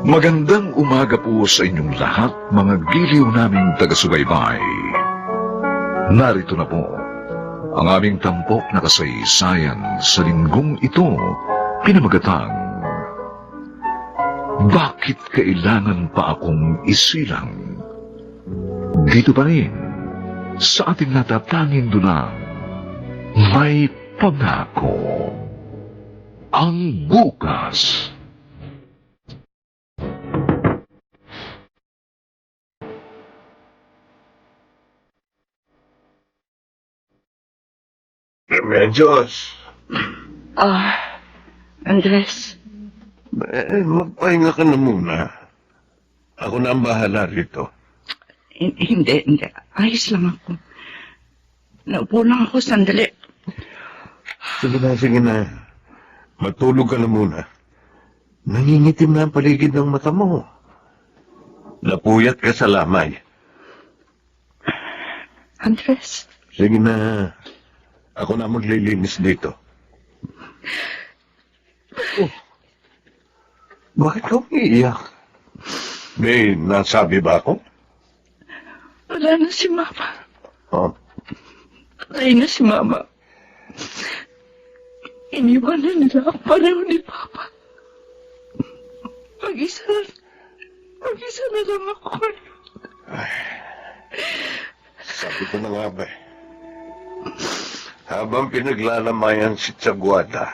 Magandang umaga po sa inyong lahat, mga giliw naming taga-subaybay. Narito na po ang aming tampok na kasaysayan sa linggong ito, pinamagatang Bakit Kailangan Pa Akong Isilang? Dito pa rin, sa ating natatanging dunang, may pangako. Ang bukas. Remedios, Andres, magpahinga ka na muna. Ako na ang bahala rito. hindi. Ayos lang ako. Naupo lang ako sandali. Sige na. Matulog ka na muna. Nangingitim na ang paligid ng mata mo. Napuyat ka sa lamay. Andres, Sige na. Ako na maglilinis dito. Oh. Bakit ka umiiyak? May nasabi ba ako? wala na si Mama. Oh. Patay na si Mama. Iniwanan nila ang pareho ni Papa. Mag-isa na lang ako. Sabi ko na nga ba, habang pinaglalamayan si Tsaguada,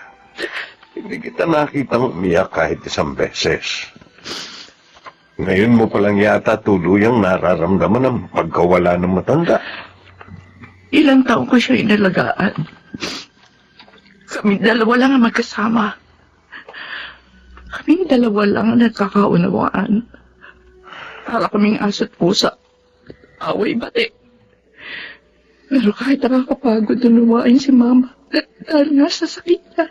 hindi kita nakitang umiyak kahit isang beses. Ngayon mo palang yata tuluyang nararamdaman ang pagkawala ng matanda. Ilang taon ko siya inalagaan. Kaming dalawa lang ang magkasama. Kaming dalawa lang ang nagkakaunawaan. Para kaming aso't pusa. Away bati. Pero kahit nakakapagod na lumain si Mama, dahil nga sa sakit niya.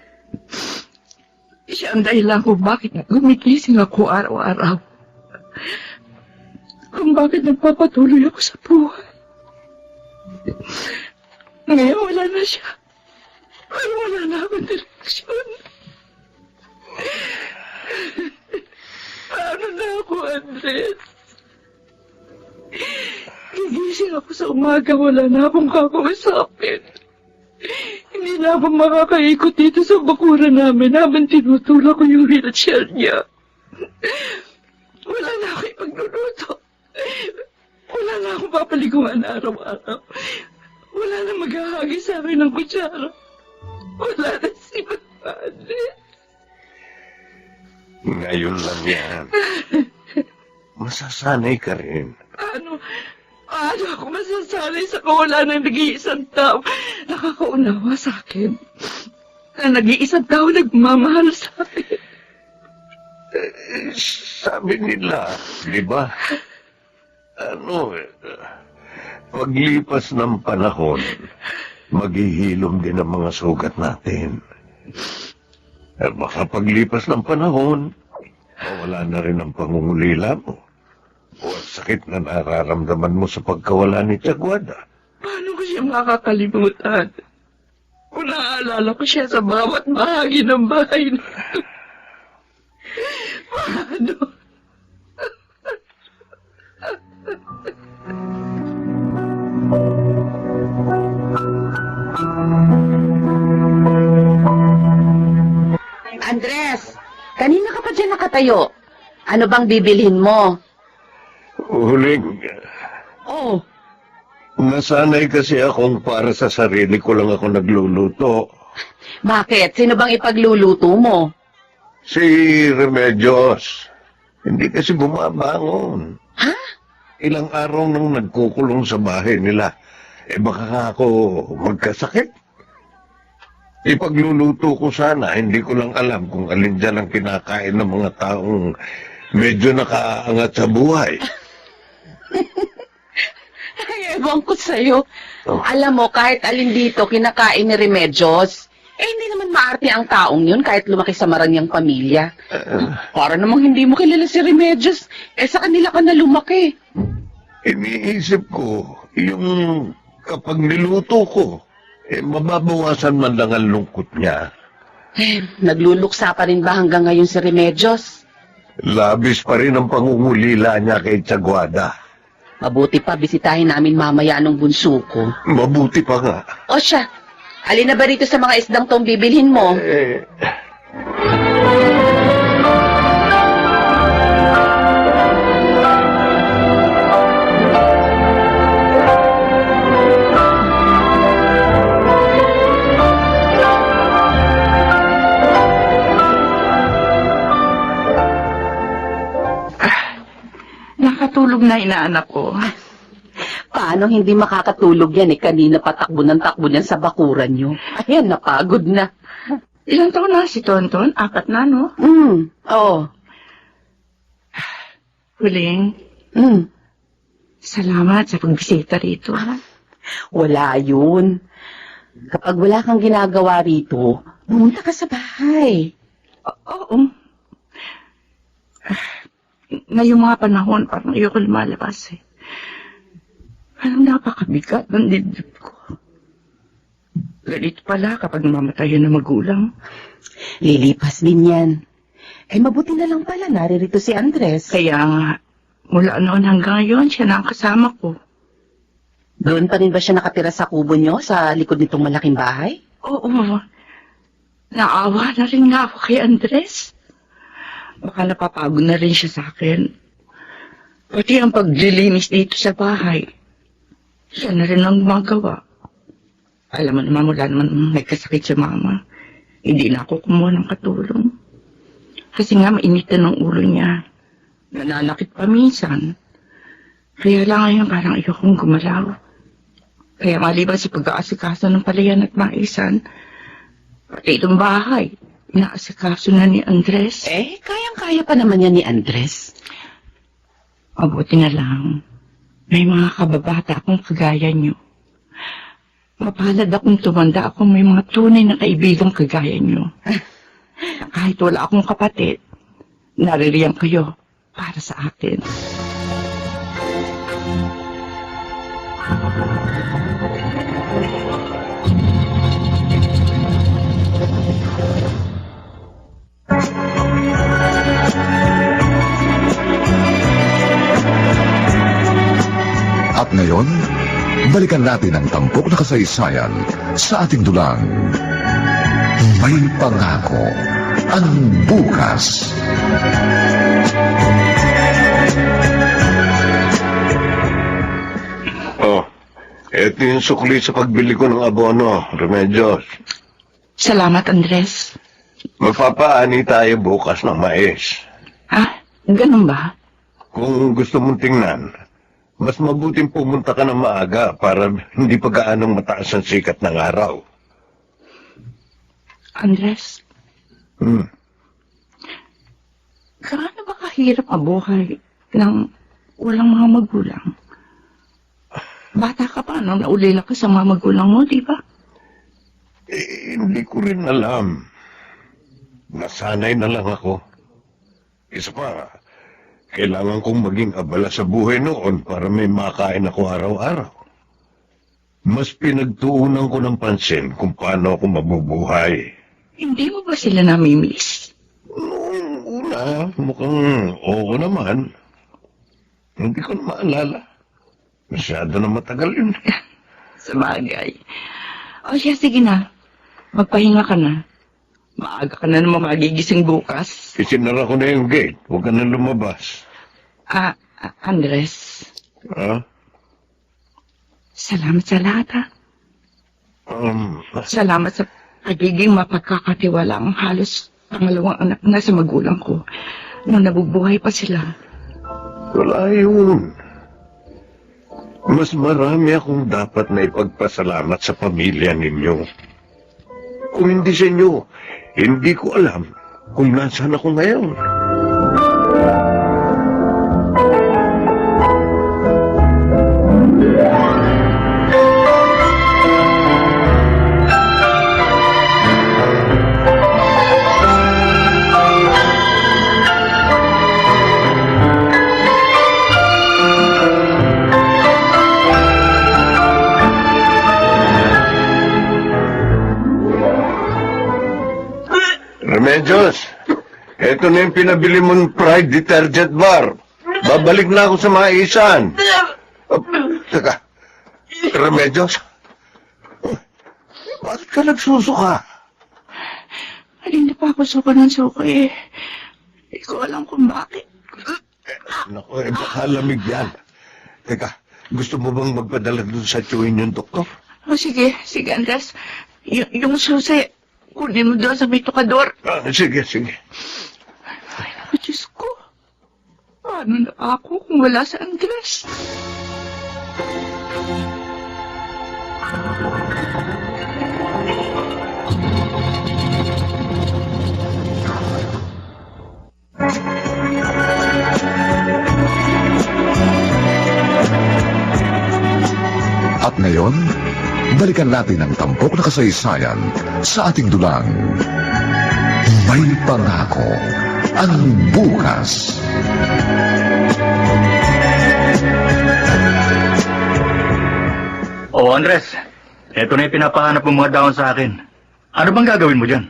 Siya ang dahilan kung bakit gumigising ako araw-araw. Kung bakit nagpapatuloy ako sa buhay. Ngayon wala na siya. Pero wala na akong direksyon. Paano na ako, Andres? Gigising ako sa umaga, wala na akong kakausapin. Hindi na ako makakaikot dito sa bakuran namin habang tinutulak ko yung wheelchair niya. Wala na ako ipagluluto. Wala na akong papaliguan araw-araw. Wala na maghahagi sa akin ng kutsara. Wala na si Mama, Andres. Ngayon lang yan. Masasanay ka rin. Paano ako masasanay sa kawalan ng nag-iisang tao nakakaunawa sa akin? Na nag-iisang tao nagmamahal sa akin. Sabi nila, di ba? Paglipas ng panahon, maghihilom din ang mga sugat natin. At baka paglipas ng panahon, mawala na rin ang pangungulila mo. O ang sakit na nararamdaman mo sa pagkawala ni Tsaguada. Paano ko siya makakalimutan? Kung naaalala ko siya sa bawat bahagi ng bahay na ito. Paano? Andres, kanina ka pa dyan nakatayo. Ano bang bibilhin mo? Huling, Oh, nasanay kasi akong para sa sarili ko lang ako nagluluto. bakit? Sino bang ipagluluto mo? Si Remedios, hindi kasi bumabangon. Ha? Ilang araw nang nagkukulong sa bahay nila. Baka nga ako magkasakit. Ipagluluto ko sana, hindi ko lang alam kung alin dyan ang kinakain ng mga taong medyo nakaangat sa buhay. Ay, ewan ko sa'yo. Oh. Alam mo, kahit alin dito kinakain ni Remedios, hindi naman maarte ang taong yun kahit lumaki sa marangyang pamilya. Para namang hindi mo kilala si Remedios, sa kanila ka na lumaki. Iniisip ko, yung kapag niluto ko, mababawasan man lang ang lungkot niya. Nagluluksa pa rin ba hanggang ngayon si Remedios? Labis pa rin ang pangungulila niya kay Tsaguada. Mabuti pa, bisitahin namin mamaya anong bunso ko. Mabuti pa nga. O siya, alin na ba rito sa mga isdang tong bibilhin mo? Nakatulog na inaanak ko. Paano hindi makakatulog yan eh? Kanina patakbo ng takbo niyan sa bakuran niyo. Ayan, napagod na. Ilang taon na si Tonton? 4 na, no? Oo. Huling, salamat sa pagbisita rito. Wala yun. Kapag wala kang ginagawa rito, pumunta ka sa bahay. Oo. Ngayong mga panahon, parang ayoko lumalabas eh. Parang napakabigat ng dibdib ko. Ganito pala kapag mamatay na magulang. Lilipas din yan. Eh, mabuti na lang pala, naririto si Andres. Kaya nga, mula noon hanggang ngayon, siya na ang kasama ko. Doon pa rin ba siya nakatira sa kubo niyo, sa likod nitong malaking bahay? Oo. Naawa na rin nga ako kay Andres. Baka napapagod na rin siya sa akin. Pati ang paglilinis dito sa bahay. Siya na rin ang gumagawa. Alam mo naman, wala naman may kasakit sa mama. Hindi na ako kumuha ng katulong. Kasi nga mainitan ng ulo niya. Nananakit pa minsan. Kaya lang ngayon parang ayokong gumalaw. Kaya maliban sa pag-aasikaso ng palayan at maisan, pati itong bahay, inaasikaso na ni Andres. Eh, kayang-kaya pa naman yan ni Andres. Mabuti na lang. May mga kababata akong kagaya niyo. Mapalad akong tumanda akong may mga tunay na kaibigang kagaya niyo. Kahit wala akong kapatid, naririyan kayo para sa akin. At ngayon, balikan natin ang tampok na kasaysayan sa ating dulang. May pangako ang bukas. Oh, eto yung sukli sa pagbili ko ng abono, Remedios. Salamat, Andres. Magpapaani tayo bukas ng mais. Ha? Ganun ba? Kung gusto mong tingnan, mas mabuting pumunta ka ng maaga para hindi pa gaanong mataas ang sikat ng araw. Andres, gaano ba kahirap mabuhay ng walang mga magulang? Bata ka pa nung naulila ka sa mga magulang mo, di ba? Hindi ko rin alam. Nasanay na lang ako. Isa pa, kailangan kong maging abala sa buhay noon para may makain ako araw-araw. Mas pinagtuunan ko ng pansin kung paano ako mabubuhay. Hindi mo ba sila namimiss? Noong una, mukhang oo naman. Hindi ko na maalala. Masyado na matagal yun. Sa bagay. O siya, sige na. Magpahinga ka na. Maaga ka na naman magigising bukas. Isinara ko na yung gate. Huwag ka na lumabas. Andres, Ha? salamat sa lahat, ha? Salamat sa pagiging mapagkakatiwala ang halos pangalawang anak na sa magulang ko nung nabubuhay pa sila. Wala yun. Mas marami akong dapat na ipagpasalamat sa pamilya ninyo. Kung hindi sa inyo, hindi ko alam kung nasaan ako ngayon. Remedios, eto Ito na yung pinabili mong Pride Detergent Bar. Babalik na ako sa maisan. Teka, Remedios? Bakit ka nagsusuka? Hindi pa ako suko ng suko eh. Hindi ko alam kung bakit. Naku, baka lamig yan. Teka, gusto mo bang magpadala dun sa tiyuhin yung doktor? O sige, sige Andres. Yung susi, kunin mo doon sa may tukador. Sige, sige. Ay, naku, Diyos ko. Paano na ako kung wala sa Andres? At ngayon, balikan natin ang tampok na kasaysayan sa ating dulang. May pangako ang bukas. Oh, Andres, eto na yung pinapahanap ng mga daon sa akin. Ano bang gagawin mo dyan?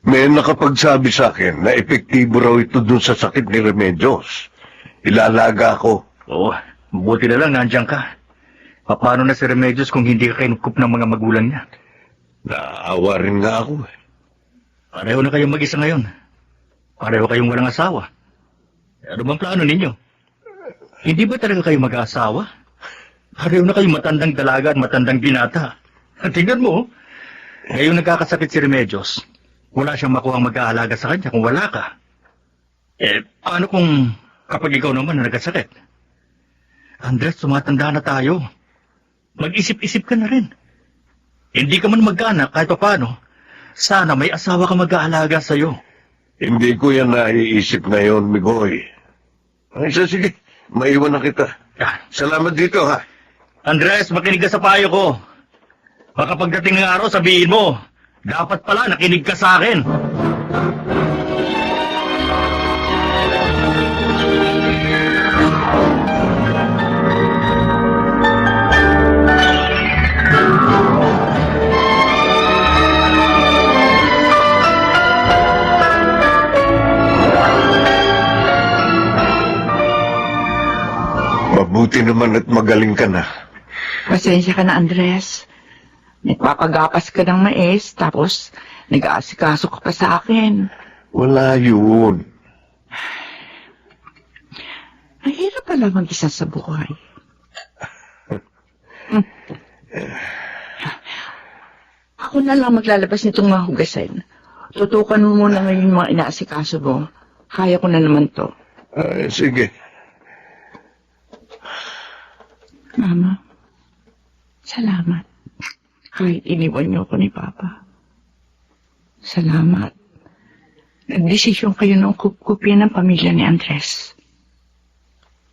May nakapagsabi sa akin na epektibo raw ito dun sa sakit ni Remedios. Ilalaga ako. Oo, buti na lang nandiyan ka. Paano na si Remedios kung hindi ka kinukup ng mga magulang niya? Naawa rin nga ako. Pareho na kayong mag-isa ngayon. Pareho kayong walang asawa. Ano bang plano ninyo? Hindi ba talaga kayo mag-aasawa? Pareho na kayong matandang dalaga at matandang binata. At tingnan mo, ngayong nagkakasakit si Remedios, wala siyang makuhang mag-aalaga sa kanya kung wala ka. Paano kung kapag ikaw naman na nagkasakit? Andres, tumatanda na tayo. Mag-isip-isip ka na rin. Hindi ka man mag-anak kahit paano. Sana may asawa ka mag-aalaga sa'yo. Hindi ko yan naiisip ngayon, Migoy. Ay, sige, maiwan na kita. Salamat dito, ha? Andres, makinig ka sa payo ko. Baka pagdating ng araw, sabihin mo, dapat pala nakinig ka sa akin. Mabuti naman at magaling ka na. Pasensya ka na, Andres. Nagpapagapas ka ng mais, tapos nag-aasikaso ka pa sa akin. Wala yun. Mahirap pala mag-isa sa buhay. Ako na lang maglalabas nitong mga hugasin. Tutukan mo muna ngayon yung mga inaasikaso mo. Kaya ko na naman to. Ay, sige. Mama, salamat. Kahit iniwan niyo ako ni Papa. Salamat. Nagdesisyon kayo ng kupkupin ng pamilya ni Andres.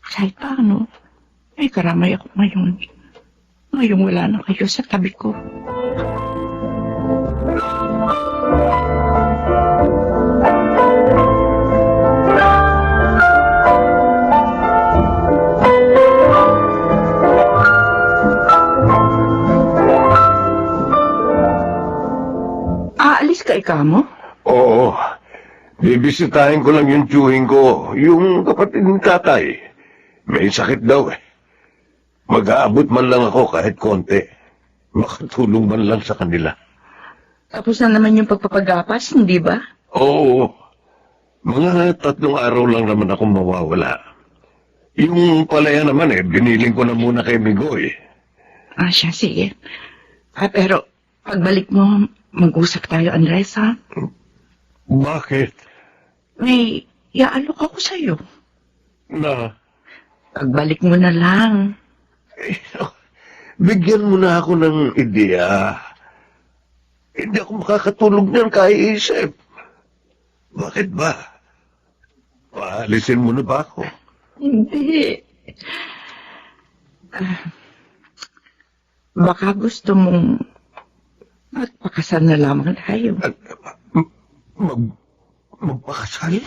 Kahit paano, may karamay ako ngayon. Ngayong wala na kayo sa tabi ko. Aalis ka ikaw mo? Oo. Bibisitahin ko lang yung tiyuhin ko, yung kapatid ng tatay. May sakit daw eh. Mag-aabot man lang ako kahit konti. Makatulong man lang sa kanila. Tapos na naman yung pagpapagapas, hindi ba? Oo. Mga 3 araw lang naman ako mawawala. Yung palaya naman biniling ko na muna kay Migoy. Siya, sige. Pero, pagbalik mo, mag-usap tayo, Andres, ha? Bakit? May iaalok ako sa'yo. Na? Pagbalik mo na lang. Bigyan mo na ako ng ideya. Hindi ako makakatulog niyan kaiisip. Bakit ba? Paalisin mo na ba ako? Hindi. Baka gusto mong magpakasal na lamang tayo. Magpakasal?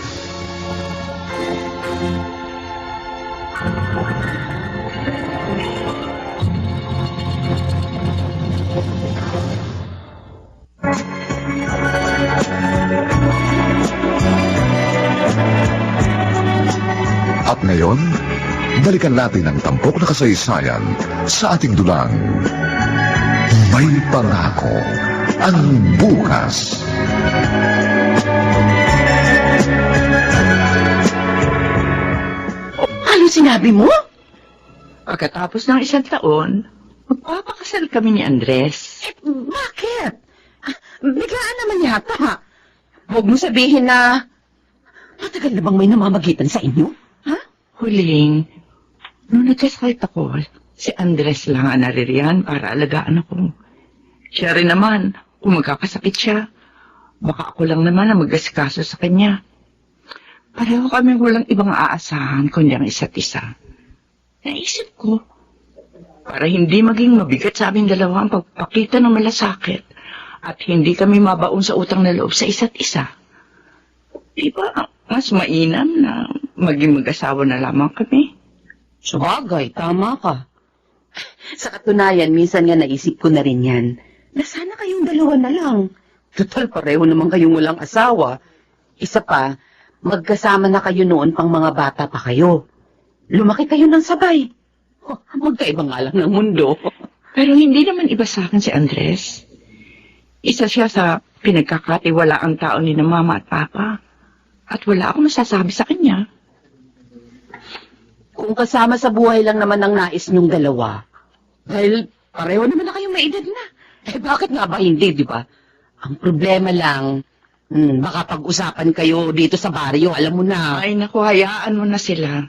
At ngayon, balikan natin ang tampok na kasaysayan sa ating dulang. May pangako ang bukas. Ano sinabi mo? Pagkatapos ng 1 taon, magpapakasal kami ni Andres. Bakit? Biglaan naman yata. Huwag mo sabihin na matagal na bang may namamagitan sa inyo? Ha? Huling, nung nagkasakit ako, si Andres lang ang naririyan para alagaan ako. Siya rin naman, kung magkakasakit siya, baka ako lang naman ang mag-asikaso sa kanya. Pareho kami walang ibang aasahan kundi ang isa't isa. Naisip ko, para hindi maging mabigat sa aming dalawa ang pagpakita ng malasakit at hindi kami mabaon sa utang na loob sa isa't isa. Di ba mas mainam na maging mag-asawa na lamang kami? Sabagay, tama ka. Sa katunayan, minsan nga naisip ko na rin yan, na sana kayong dalawa na lang. Total, pareho naman kayong walang asawa. Isa pa, magkasama na kayo noon pang mga bata pa kayo. Lumaki kayo ng sabay. Oh, magkaiba nga lang ng mundo. Pero hindi naman iba sa akin si Andres. Isa siya sa pinagkakatiwalaang tao ni na mama at papa. At wala akong masasabi sa kanya. Kung kasama sa buhay lang naman ang nais niyong dalawa, dahil pareho naman na kayong may edad na. Bakit nga ba hindi, di ba? Ang problema lang, baka pag-usapan kayo dito sa baryo, alam mo na. Ay naku, hayaan mo na sila.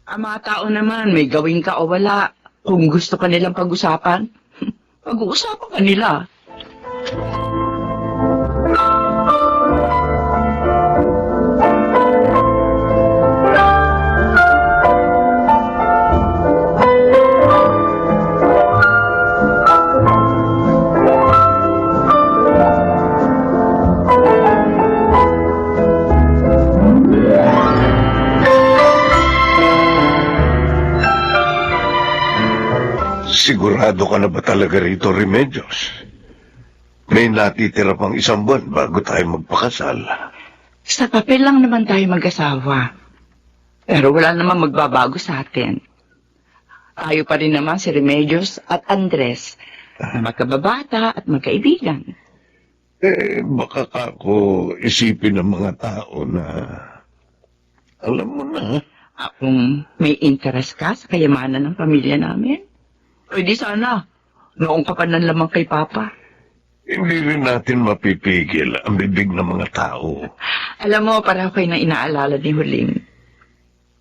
Ang mga tao naman, may gawin ka o wala. Kung gusto ka nilang pag-usapan, pag-uusapan ka nila. Sigurado ka na ba talaga rito, Remedios? May natitira pang 1 buwan bago tayo magpakasal. Sa papel lang naman tayo mag-asawa. Pero wala naman magbabago sa atin. Tayo pa rin naman si Remedios at Andres na magkababata at magkaibigan. Baka ako isipin ng mga tao na, alam mo na, Kung may interest ka sa kayamanan ng pamilya namin, pwede sana. Noong ka pa lamang kay Papa. hindi rin natin mapipigil ang bibig ng mga tao. Alam mo, para ako'y na inaalala ni Huling.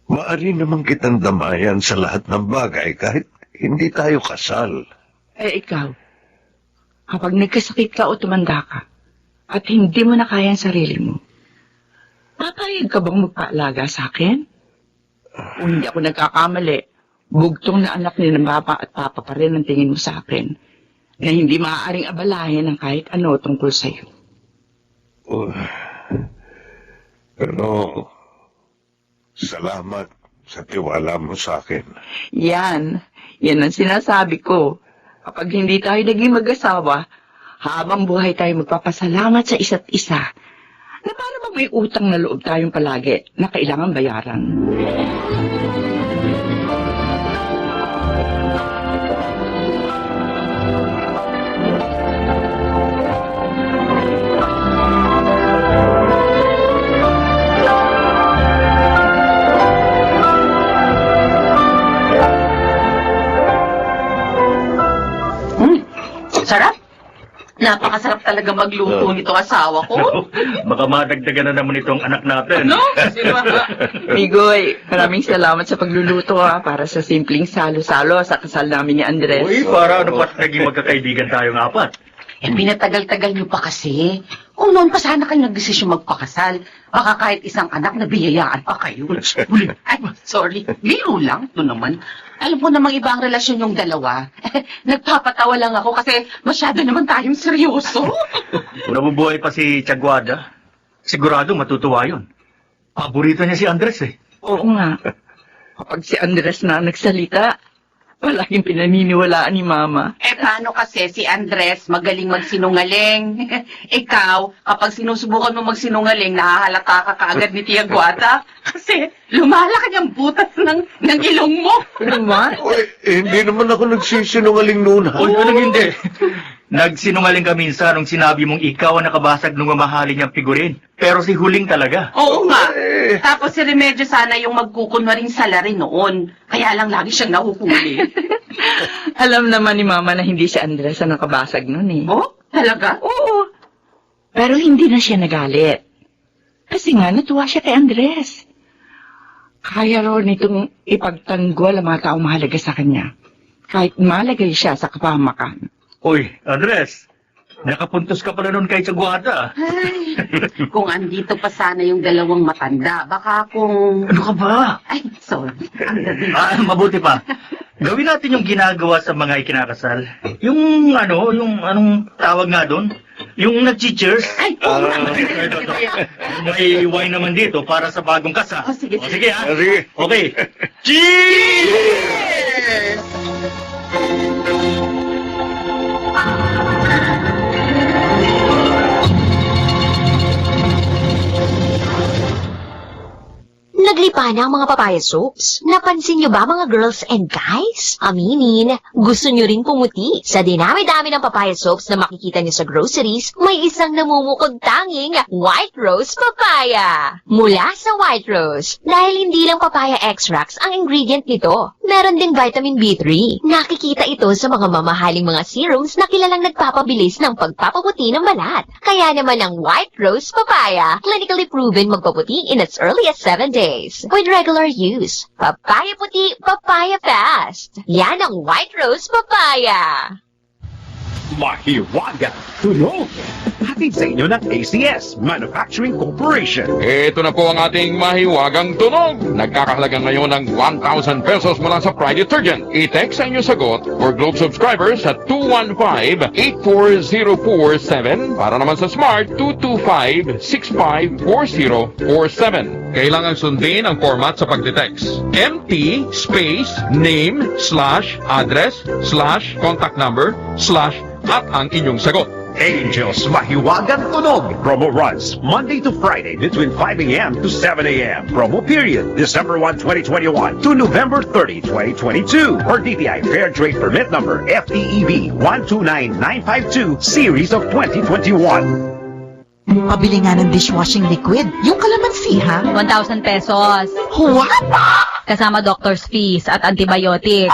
Maari naman kitang damayan sa lahat ng bagay kahit hindi tayo kasal. Ikaw, kapag nagkasakit ka o tumanda ka, at hindi mo na kaya ang sarili mo, papayag ka bang magpaalaga sa akin? Kung hindi ako nagkakamali, bugtong na anak ni ng Papa at Papa pa rin ang tingin mo sa akin, na hindi maaaring abalahin ng kahit ano tungkol sa'yo. Pero, salamat sa tiwala mo sa akin. Yan ang sinasabi ko. Kapag hindi tayo naging mag-asawa, habang buhay tayo magpapasalamat sa isa't isa, na para bang may utang na loob tayong palagi na kailangan bayaran. Sarap? Napakasarap talaga magluto nito asawa ko. Baka madagdagan na naman itong anak natin. No? Sino ba? Migoy, maraming salamat sa pagluluto para sa simpleng salo-salo sa kasal namin ni Andres. Uy, para ano pa't naging magkakaibigan tayong apat? Pinatagal-tagal niyo pa kasi. Kung noon pa sana kayo nagdesisyon magpakasal, baka kahit isang anak na biyayaan pa kayo. Ay, sorry. Biro lang. Ito naman. Alam ko namang iba ang relasyon yung dalawa. Nagpapatawa lang ako kasi masyado naman tayong seryoso. Kung nabubuhay pa si Tiaguada, sigurado matutuwa yun. Paborito niya si Andres eh. Oo nga. Kapag si Andres na nagsalita, Palaging pinaniniwalaan ni Mama. Eh, paano kasi si Andres magaling magsinungaling? Ikaw, kapag sinusubukan mo magsinungaling, nahahalata ka kaagad ni Tia Guada. Kasi lumalaki ang butas ng ilong mo. Naman? Hindi naman ako nagsisinungaling noon, ha? Uy, anong hindi? Nagsinungaling ka minsan nung sinabi mong ikaw ang nakabasag ng mamahalin niyang figurin. Pero si Huling talaga. Oo nga. Tapos si Remedyo sana yung magkukunwaring salarin noon. Kaya lang lagi siyang nahuhuli. Alam naman ni Mama na hindi si Andres ang nakabasag nun eh. Oh? Talaga? Oo. Pero hindi na siya nagalit. Kasi nga, natuwa siya kay Andres. Kaya raw nitong ipagtanggol ang mga taong mahalaga sa kanya. Kahit malagay siya sa kapahamakan. Uy, Andres, nakapuntos ka pala nun kay Saguada. Ay, kung andito pa sana yung dalawang matanda, baka kung... Ano ka ba? Ay, sorry. Ang gabi. Mabuti pa. Gawin natin yung ginagawa sa mga ikinakasal. Yung anong tawag nga doon? Yung nag-cheers. Ay, oo nga. May wine naman dito para sa bagong kasal. Oh, sige. Sige ha. Sige. Okay. Cheers! Naglipa na ang mga papaya soaps. Napansin niyo ba mga girls and guys? Aminin, gusto niyo rin pumuti. Sa dinami-dami ng papaya soaps na makikita niyo sa groceries, may isang namumukod tanging White Rose Papaya. Mula sa White Rose, dahil hindi lang papaya extracts ang ingredient nito, meron ding vitamin B3. Nakikita ito sa mga mamahaling mga serums na kilalang nagpapabilis ng pagpapaputi ng balat. Kaya naman ang White Rose Papaya, clinically proven magpaputi in as early as 7 days. With regular use, papaya puti, papaya fast. Yan ang White Rose Papaya. Mahiwaga Tunog. Hatid sa inyo ng ACS Manufacturing Corporation. Ito na po ang ating mahiwagang tunog. Nagkakahalaga ngayon ng 1,000 pesos mula sa Pride Detergent. I-text sa inyo sagot for Globe subscribers sa 215-84047 para naman sa Smart 225-654047. Kailangan sundin ang format sa pagte-text. MT space name / address / contact number / at ang inyong sagot. Angels Mahiwagang Tunog. Promo runs Monday to Friday between 5 a.m. to 7 a.m. Promo period December 1, 2021 to November 30, 2022. For DTI Fair Trade Permit Number FTEB 129952 Series of 2021. Pabili nga ng dishwashing liquid. Yung kalamansi, ha? 1,000 pesos. What? Kasama doctor's fees at antibiotic.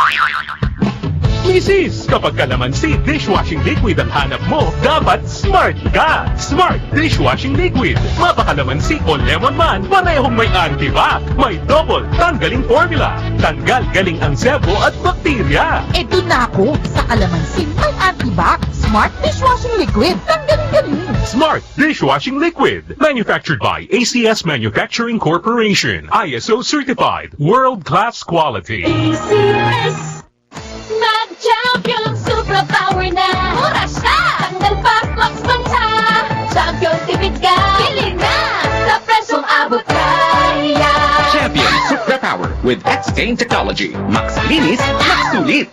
Mrs. Kapag kalamansi dishwashing liquid ang hanap mo, dapat smart ka! Smart dishwashing liquid. Mapakalamansi o lemon man, parehong may antibac. May double tanggaling formula. Tanggal galing ang sebo at bakterya. Eto na ako sa kalamansi. May antibac. Smart dishwashing liquid. Tanggalin-galing. Smart dishwashing liquid. Manufactured by ACS Manufacturing Corporation. ISO certified. World-class quality. ACS Mag-champion superpower na. Oras na! Tanggal pa, flux bansa. Champion tipid ka. Pili na! Sa presyong abot kaya. Champion Superpower with X-Gain Technology. Max linis, max sulit.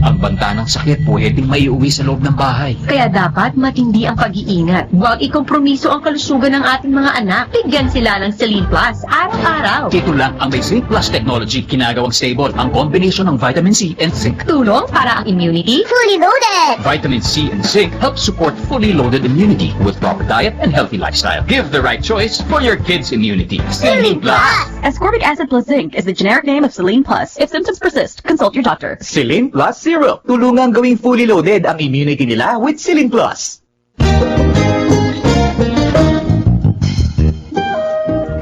Ang banta ng sakit pwedeng maiuwi sa loob ng bahay. Kaya dapat matindi ang pag-iingat. Huwag ikompromiso ang kalusugan ng ating mga anak. Bigyan sila ng Celine Plus araw-araw. Ito lang ang may Zinc Plus technology ginagawang stable ang combination ng vitamin C and zinc. Tulong para ang immunity. Fully loaded! Vitamin C and zinc help support fully loaded immunity with proper diet and healthy lifestyle. Give the right choice for your kids' immunity. Celine Plus! Ascorbic acid plus zinc is the generic name of Celine Plus. If symptoms persist, consult your doctor. Celine Plus Zero. Tulungan gawing fully loaded ang immunity nila with Celine Plus.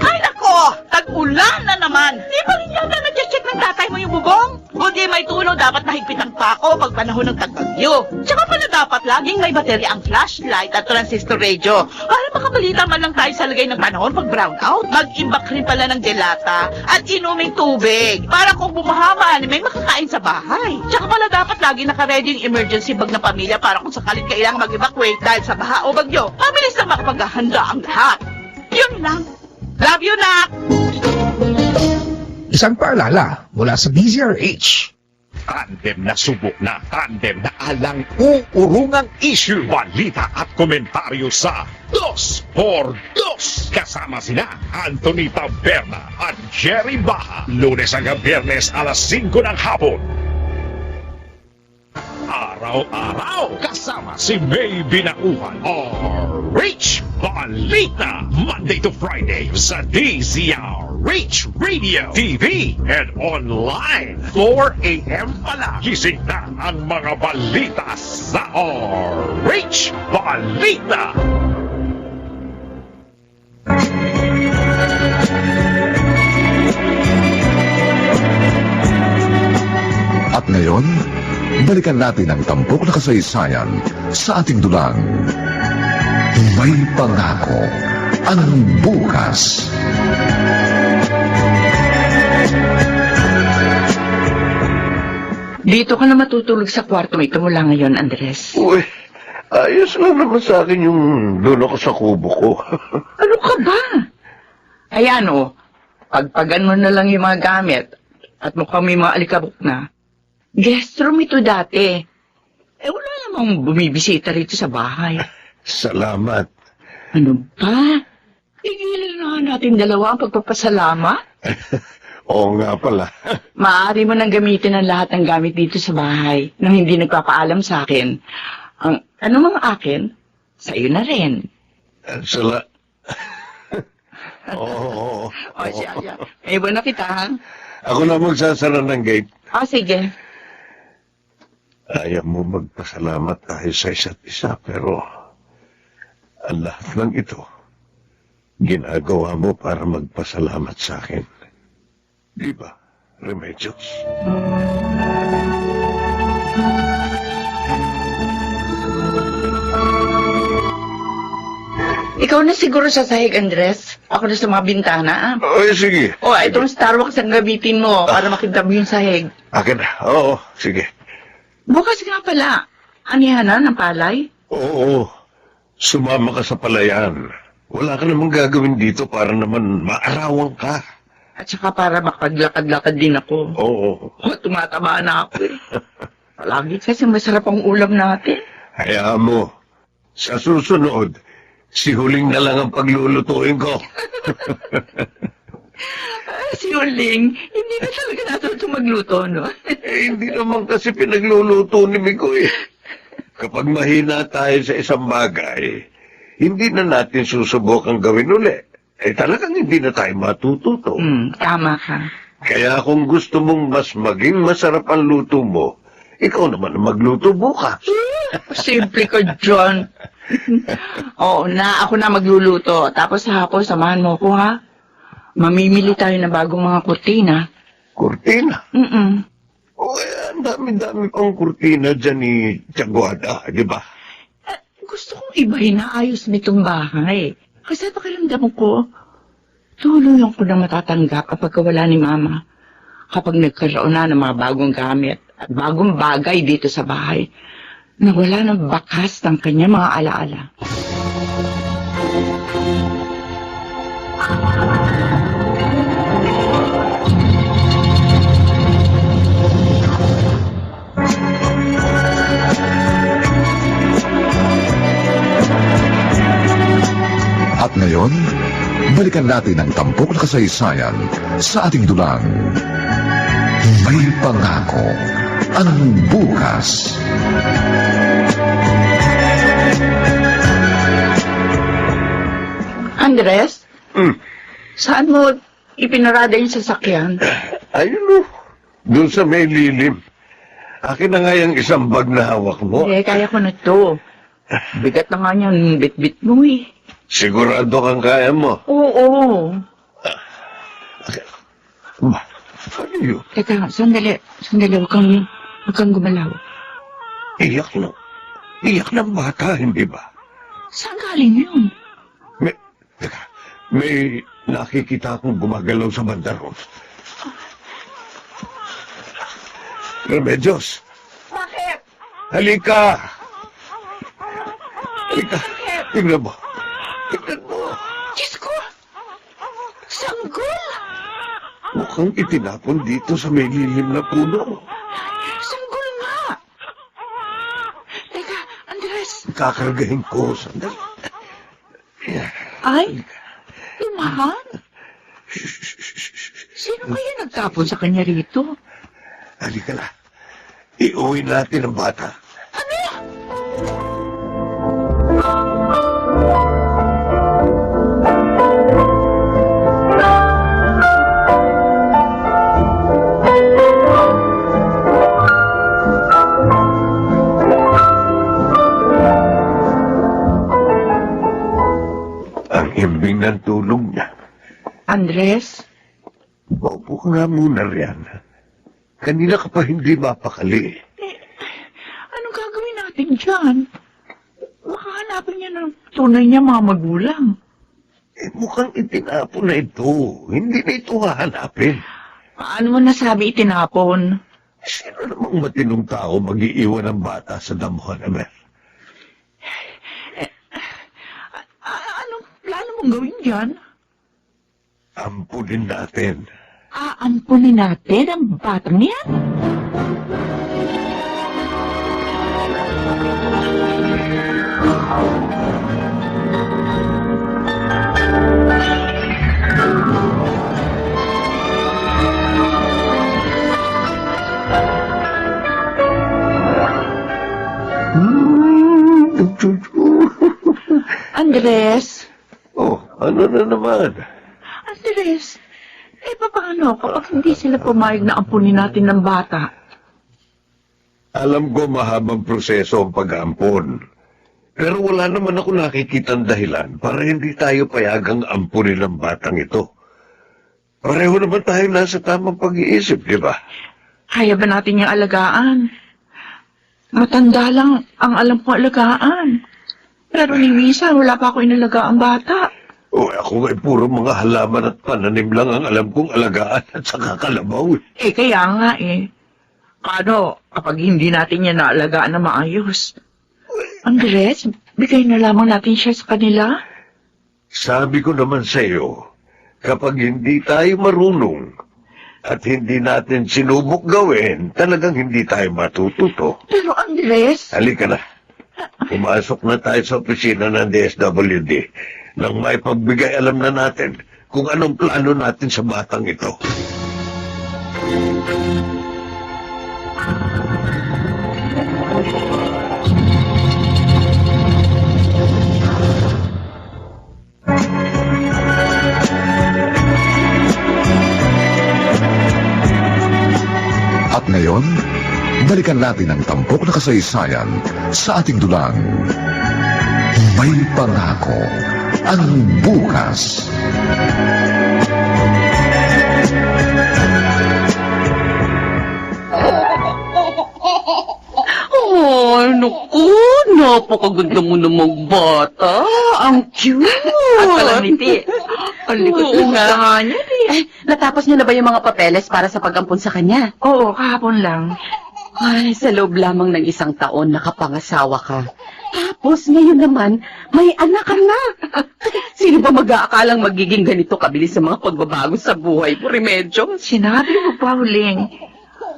Ay nako! Tag-ulan na naman! Di ba rin yata nag-check ng tatay mo yung bubong? O di may tulo dapat mahigpitan pa ako pag panahon ng tag-bagyo. Tsaka pala dapat laging may baterya ang flashlight at transistor radio para makabalita man lang tayo sa lagay ng panahon pag brownout. Mag-imbak rin pala ng delata at inuming tubig para kung bumahaman may makakain sa bahay. Tsaka pala dapat lagi naka-ready yung emergency bag ng pamilya para kung sakalit kailangan mag-evacuate dahil sa baha o bagyo, mabilis na makapaghahanda ang lahat. Yun lang. Love you, Nak! Isang paalala mula sa DZRH. Tandem na subok na, tandem na alang uurungang issue, balita at komentaryo sa 2x2. Kasama sina Anthony Taberna at Jerry Baha. Lunes hanggang Biyernes alas 5 ng hapon. Araw-araw kasama si May Binauhan. RH Balita, Monday to Friday sa DZRH Radio, TV, and online. 4 a.m. pala, gising na ang mga balita sa RH Balita. At ngayon, balikan natin ang tampok na kasaysayan sa ating dulang. May pangako ang bukas. Dito ka na matutulog sa kwarto ito mula ngayon, Andres. Uy, ayos lang naman sa akin yung doon ako sa kubo ko. Ano ka ba? Ayan pagpagan mo na lang yung mga gamit at mukhang may mga alikabok na. Guest room ito dati. Wala namang bumibisita rito sa bahay. Salamat. Ano ba? Igilan na natin dalawa ang pagpapasalamat. Oo nga pala. Maaari mo nang gamitin ang lahat ng gamit dito sa bahay nang hindi nagpapaalam sa akin. Ang ano mga akin, sa iyo na rin. Oo. O siya. May iba na kita, ha? Ako na magsasara ng gate. Sige. Ayaw mo magpasalamat tayo sa isa't isa, pero ang lahat ng ito, ginagawa mo para magpasalamat sa akin. Di ba, Remedios? Ikaw na siguro sa sahig, Andres. Ako na sa mga bintana, ah. Oy, sige. Itong Starbucks ang gamitin mo para makita mo yung sahig. Akin na. Oo, sige. Bukas nga pala. Anihanan ng palay? Oo, sumama ka sa palayan. Wala ka namang gagawin dito para naman maarawan ka. At saka para makaglakad-lakad din ako. Oo. Tumataba na ako eh. Palagi kasi masarap ang ulam natin. Hayaan mo. Sa susunod, si Huling na lang ang paglulutuin ko. Si Uling, hindi na talaga natuto magluto, no? Hindi naman kasi pinagluluto ni Mikoy. Kapag mahina tayo sa isang bagay, hindi na natin susubukang gawin uli. Talagang hindi na tayo matututo. Tama ka. Kaya kung gusto mong mas maging masarap ang luto mo, ikaw naman ang magluto bukas. Simple ka, John. Oo na, ako na magluluto. Tapos sa hapon, samahan mo ko, ha? Mamimili tayo ng bagong mga kurtina. Kurtina? Ang dami-dami pang kurtina dyan ni Tiaguada, di ba? Gusto kong ibahin na ayos nitong bahay. Kasi pakiramdam ko, tulong ko na matatanggap kapag wala ni Mama. Kapag nagkaroon na ng mga bagong gamit at bagong bagay dito sa bahay, na wala ng bakas ng kanya mga alaala. At ngayon, balikan natin ang tampok na kasaysayan sa ating dulang. May pangako ang bukas. Andres? Saan mo ipinarada yung sasakyan? Ayun o, doon sa may lilim. Akin na nga yung isang bag na hawak mo. Kaya ko na to. Bigat na nga niyan, bit-bit mo eh. Sigurado kang kaya mo. Oo. Ano yun? Teka, sandali, huwag kang gumalaw. Iyak ng bata, hindi ba? Saan galing yun? May nakikita akong gumagalaw sa bandaron. Remedios! Bakit? Halika! Tingnan mo. Diyos ko! Sanggol! Mukhang itinapon dito sa may lilim na puno. kakargahin ko. Sandali. Ay, lumahan? Sino kaya nagtapon sa kanya rito? Halika na. Iuwi natin ang bata. Ang imbing ng tulog niya. Andres? Maupo ka nga muna riyan. Kanina ka pa hindi mapakali. Anong gagawin natin dyan? Baka hanapin niya ng tunay niya mga magulang. Mukhang itinapon na ito. Hindi na ito hahanapin. Paano mo nasabi itinapon? Sino namang matinong tao mag-iiwan ng bata sa damuhan, Amer? Anong plano mong gawin dyan? Ampunin natin. Aampunin natin ang batang niyan? Andres? Oh, ano na naman? Andres, paano kapag hindi sila pumayag na ampunin natin ng bata? Alam ko mahabang proseso ang pag-aampon. Pero wala naman ako nakikitang dahilan para hindi tayo payagang ampunin ang batang ito. Pareho naman tayo nasa tamang pag-iisip, di ba? Kaya ba natin yung alagaan? Matanda lang ang alam kong alagaan. Pero ni Misa, wala pa ako inalaga ang bata. O ako ay puro mga halaman at pananim lang ang alam kong alagaan at saka kalabaw. Kaya nga Paano kapag hindi natin yan naalagaan na maayos? Andres, bigay na lamang natin siya sa kanila? Sabi ko naman sa iyo, kapag hindi tayo marunong at hindi natin sinubok gawin, talagang hindi tayo matututo. Pero Andres... Halika na. Pumasok na tayo sa opisina ng DSWD nang may pagbigay alam na natin kung anong plano natin sa batang ito. At ngayon, balikan natin ang tampok na kasaysayan sa ating dulang. May pangako ang bukas. Oh, naku, napakaganda mo namang bata. Ang cute. At palamiti. Ang likod Oo na nga niya. Natapos niyo na ba yung mga papeles para sa pag-ampon sa kanya? Oo, kahapon lang. Ay, sa loob lamang ng 1 taon nakapangasawa ka. Tapos ngayon naman, may anak ka na. Sino ba mag-aakalang magiging ganito kabilis sa mga pagbabago sa buhay mo, Remedyo? Sinabi mo pa huling.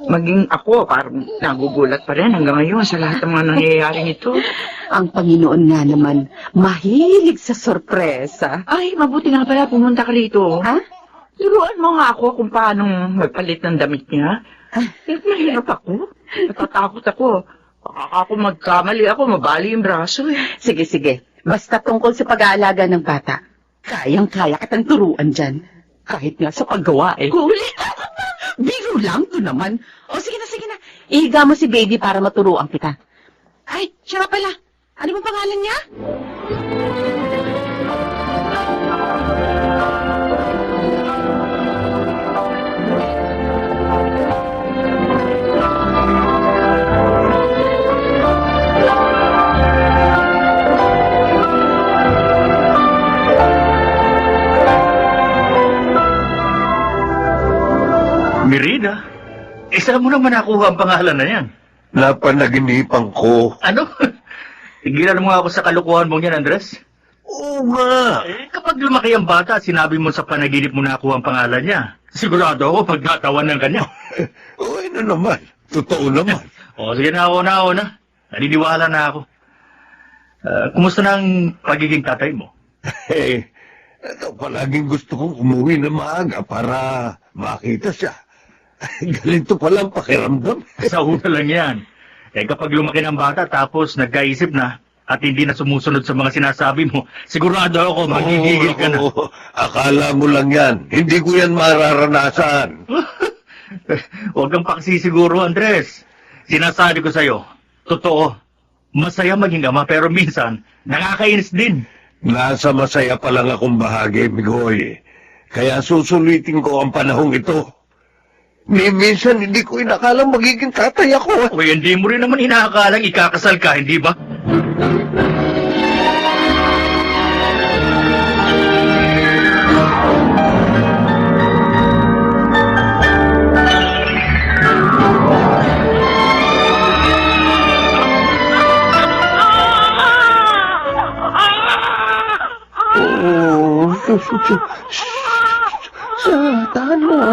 Maging ako, parang nagugulat pa rin hanggang ngayon sa lahat ng mga nangyayaring ito. Ang Panginoon nga naman, mahilig sa sorpresa. Ay, mabuti nga pala pumunta ka rito. Ha? Turuan mo nga ako kung paano magpalit ng damit niya. Mahirap ako. Natatakot ako. Baka ako magkamali ako, mabali yung braso Sige, sige. Basta tungkol sa pag-aalaga ng bata. Kayang-kaya kitang turuan dyan. Kahit nga sa paggawa Huli! Biro lang to naman. O sige na. Ihiga mo si baby para maturuan kita. Ay, siya pala. Ano bang pangalan niya? Mirina? Saan mo naman nakuha ang pangalan na yan? Napanaginipan ko. Ano? Tigilan mo nga ako sa kalukuhan mong yan, Andres. Oo nga. Kapag lumaki ang bata at sinabi mo sa panaginip mo nakuha ang pangalan niya, sigurado ako pagtatawan ng kanya. Oo, ano naman. Totoo naman. O, sige na ako na. Naniniwala na ako. Kumusta na ang pagiging tatay mo? Palaging gusto kong umuwi na maaga para makita siya. Ganito pala ang pakiramdam. Sa una lang yan. Kapag lumaki ng bata tapos nagkaisip na at hindi na sumusunod sa mga sinasabi mo, sigurado ako magigigil ka na. Akala mo lang yan. Hindi ko yan mararanasan. Huwag kang paksisiguro, Andres. Sinasabi ko sa'yo, totoo, masaya maging ama pero minsan, nakakainis din. Nasa masaya pa lang akong bahagi, Migoy. Kaya susulitin ko ang panahong ito. Minsan hindi ko inakalang magiging tatay ako. O hindi mo rin naman inaakalang ikakasal ka, hindi ba?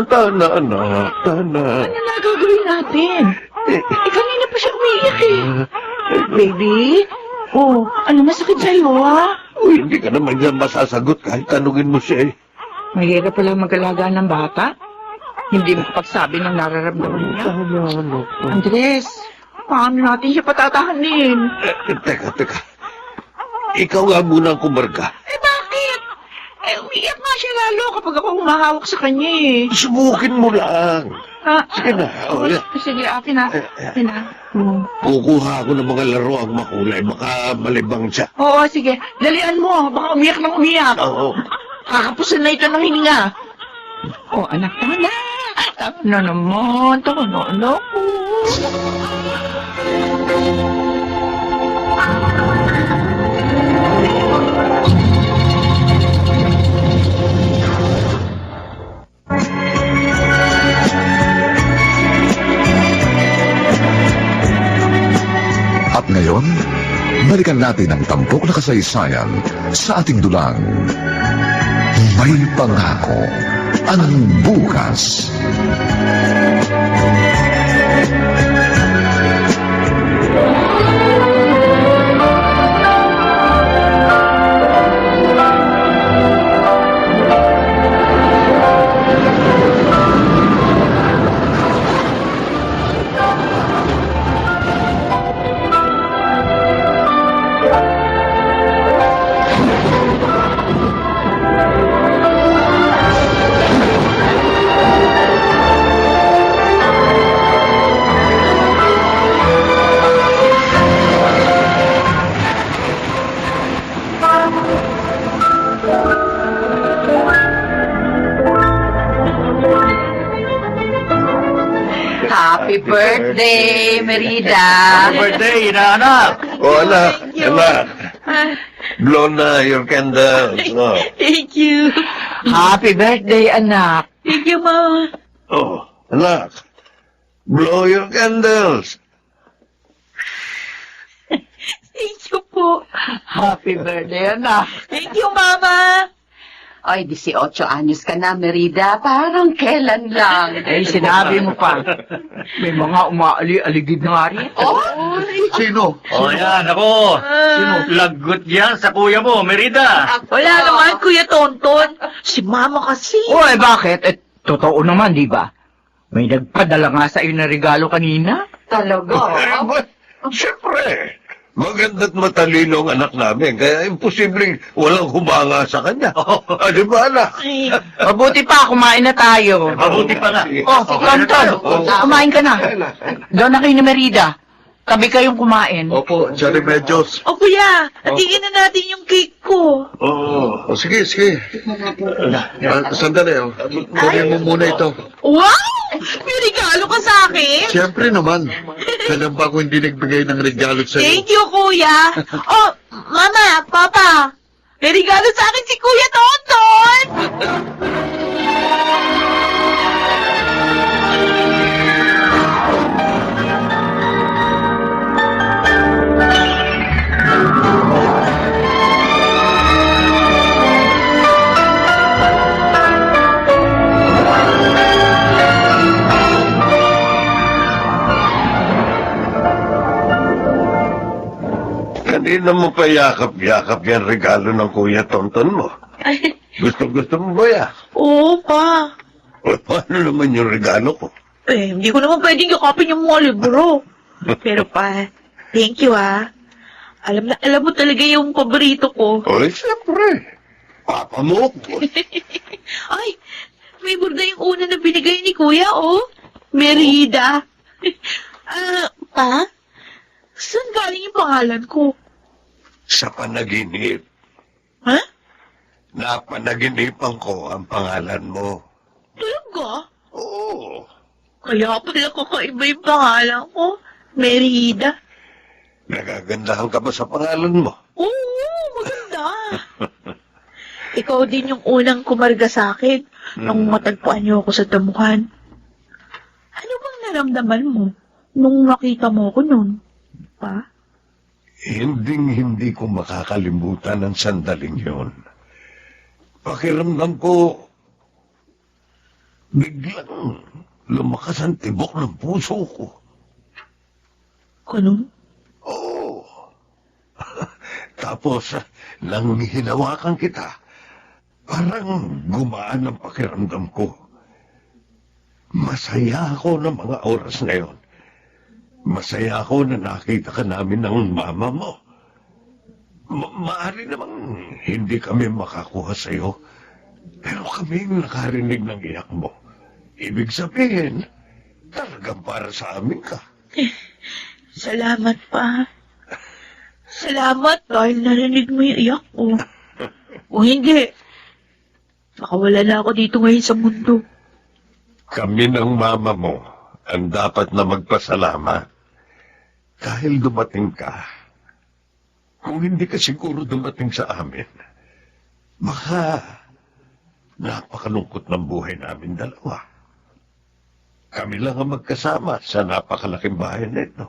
Tana. Ano na gagawin natin? Kanina pa siya umiiyak eh. Baby? Oh, ano masakit sa'yo ah? Uy, hindi ka naman yan masasagot kahit tanungin mo siya eh. Mahirap pala mag-alaga ng bata. Hindi makapagsabi ng nararamdaman niya. Andres, paano natin siya patatahanin? Teka. Ikaw nga muna ang kumarga. Bakit? Umiiyak nga siya lalo kapag ako humahawak sa kanya eh. Subukin mo lang. Sige na. Sige, akin na. Kukuha ako ng mga laruang makulay. Baka malibang siya. Oo, sige. Dalian mo. Baka umiyak ng umiyak. Oo. Kakapusin na ito ng hininga. Oh, anak, tama na. Tama na naman. Tama na. At ngayon, balikan natin ang tampok na kasaysayan sa ating dulang. May pangako ang bukas. Happy birthday, Merida! Happy birthday, inaanak! Anak. Blow na your candles. Thank you. Happy birthday, anak. Thank you, Mama. Anak. Blow your candles. Thank you po. Happy birthday, anak. Thank you, Mama. Ay, 18 anyos ka na, Merida. Parang kailan lang. Sinabi mo pa. May mga umaali-aligid na nga rin. Sino? Yan, ako. Lagot yan sa kuya mo, Merida. Wala naman, Kuya Tonton. Si Mama kasi. Bakit? Totoo naman, di ba? May nagpadala nga sa iyo na regalo kanina. Talaga? Siyempre. Maganda't matalino ang anak namin, kaya imposibleng walang humanga sa kanya. Di ba, anak? Mabuti pa, kumain na tayo. Mabuti pa na. Tonton, kumain ka na. Doon na kayo ni Merida. Tabi kayong kumain. Opo, Cherry Medios. Kuya, hatiin na natin yung cake ko. Sige. Sandali, kunin mo muna ito. Wow! May regalo ka sa akin? Siyempre naman. Kailan ba ako hindi nagbigay ng regalo sa iyo? Thank you, Kuya. Mama, Papa, may regalo sa akin si Kuya Tonton. Hindi na mo pa yakap-yakap yan regalo ng Kuya Tonton mo. Gusto mo ba yan? Oo, pa. O, paano naman yung regalo ko? Hindi ko naman pwedeng yakapin yung mga libro. Pero pa, thank you alam mo talaga yung paborito ko. Oy, siyempre. Papa mo ko. Ay, may burda yung una na binigay ni Kuya, Merida. Pa? Saan galing yung pangalan ko? Sa panaginip. Ha? Napanaginipan ko ang pangalan mo. Talaga? Oo. Kaya pala kakaiba yung pangalan ko. Merida. Nagagandahan ka ba sa pangalan mo? Oo, maganda. Ikaw din yung unang kumarga sa akin nung matagpuan niyo ako sa damuhan. Ano bang naramdaman mo nung nakita mo ko nun, pa? Hindi ko makakalimutan ang sandaling yon. Pakiramdam ko, biglang lumakas ang tibok ng puso ko. Ganun? Oo. Tapos, nang hinawakan kita, parang gumaan ang pakiramdam ko. Masaya ako ng mga oras na yon. Masaya ako na nakita ka namin ng mama mo. Maaari namang hindi kami makakuha sa'yo, pero kaming nakarinig ng iyak mo. Ibig sabihin, talagang para sa amin ka. Salamat, pa. Salamat dahil narinig mo yung iyak ko. Kung hindi, makawala na ako dito ngayon sa mundo. Kami ng mama mo ang dapat na magpasalamat dahil dumating ka. Kung hindi ka siguro dumating sa amin, baka napakalungkot ng buhay namin dalawa. Kami lang ang magkasama sa napakalaking bahay na ito.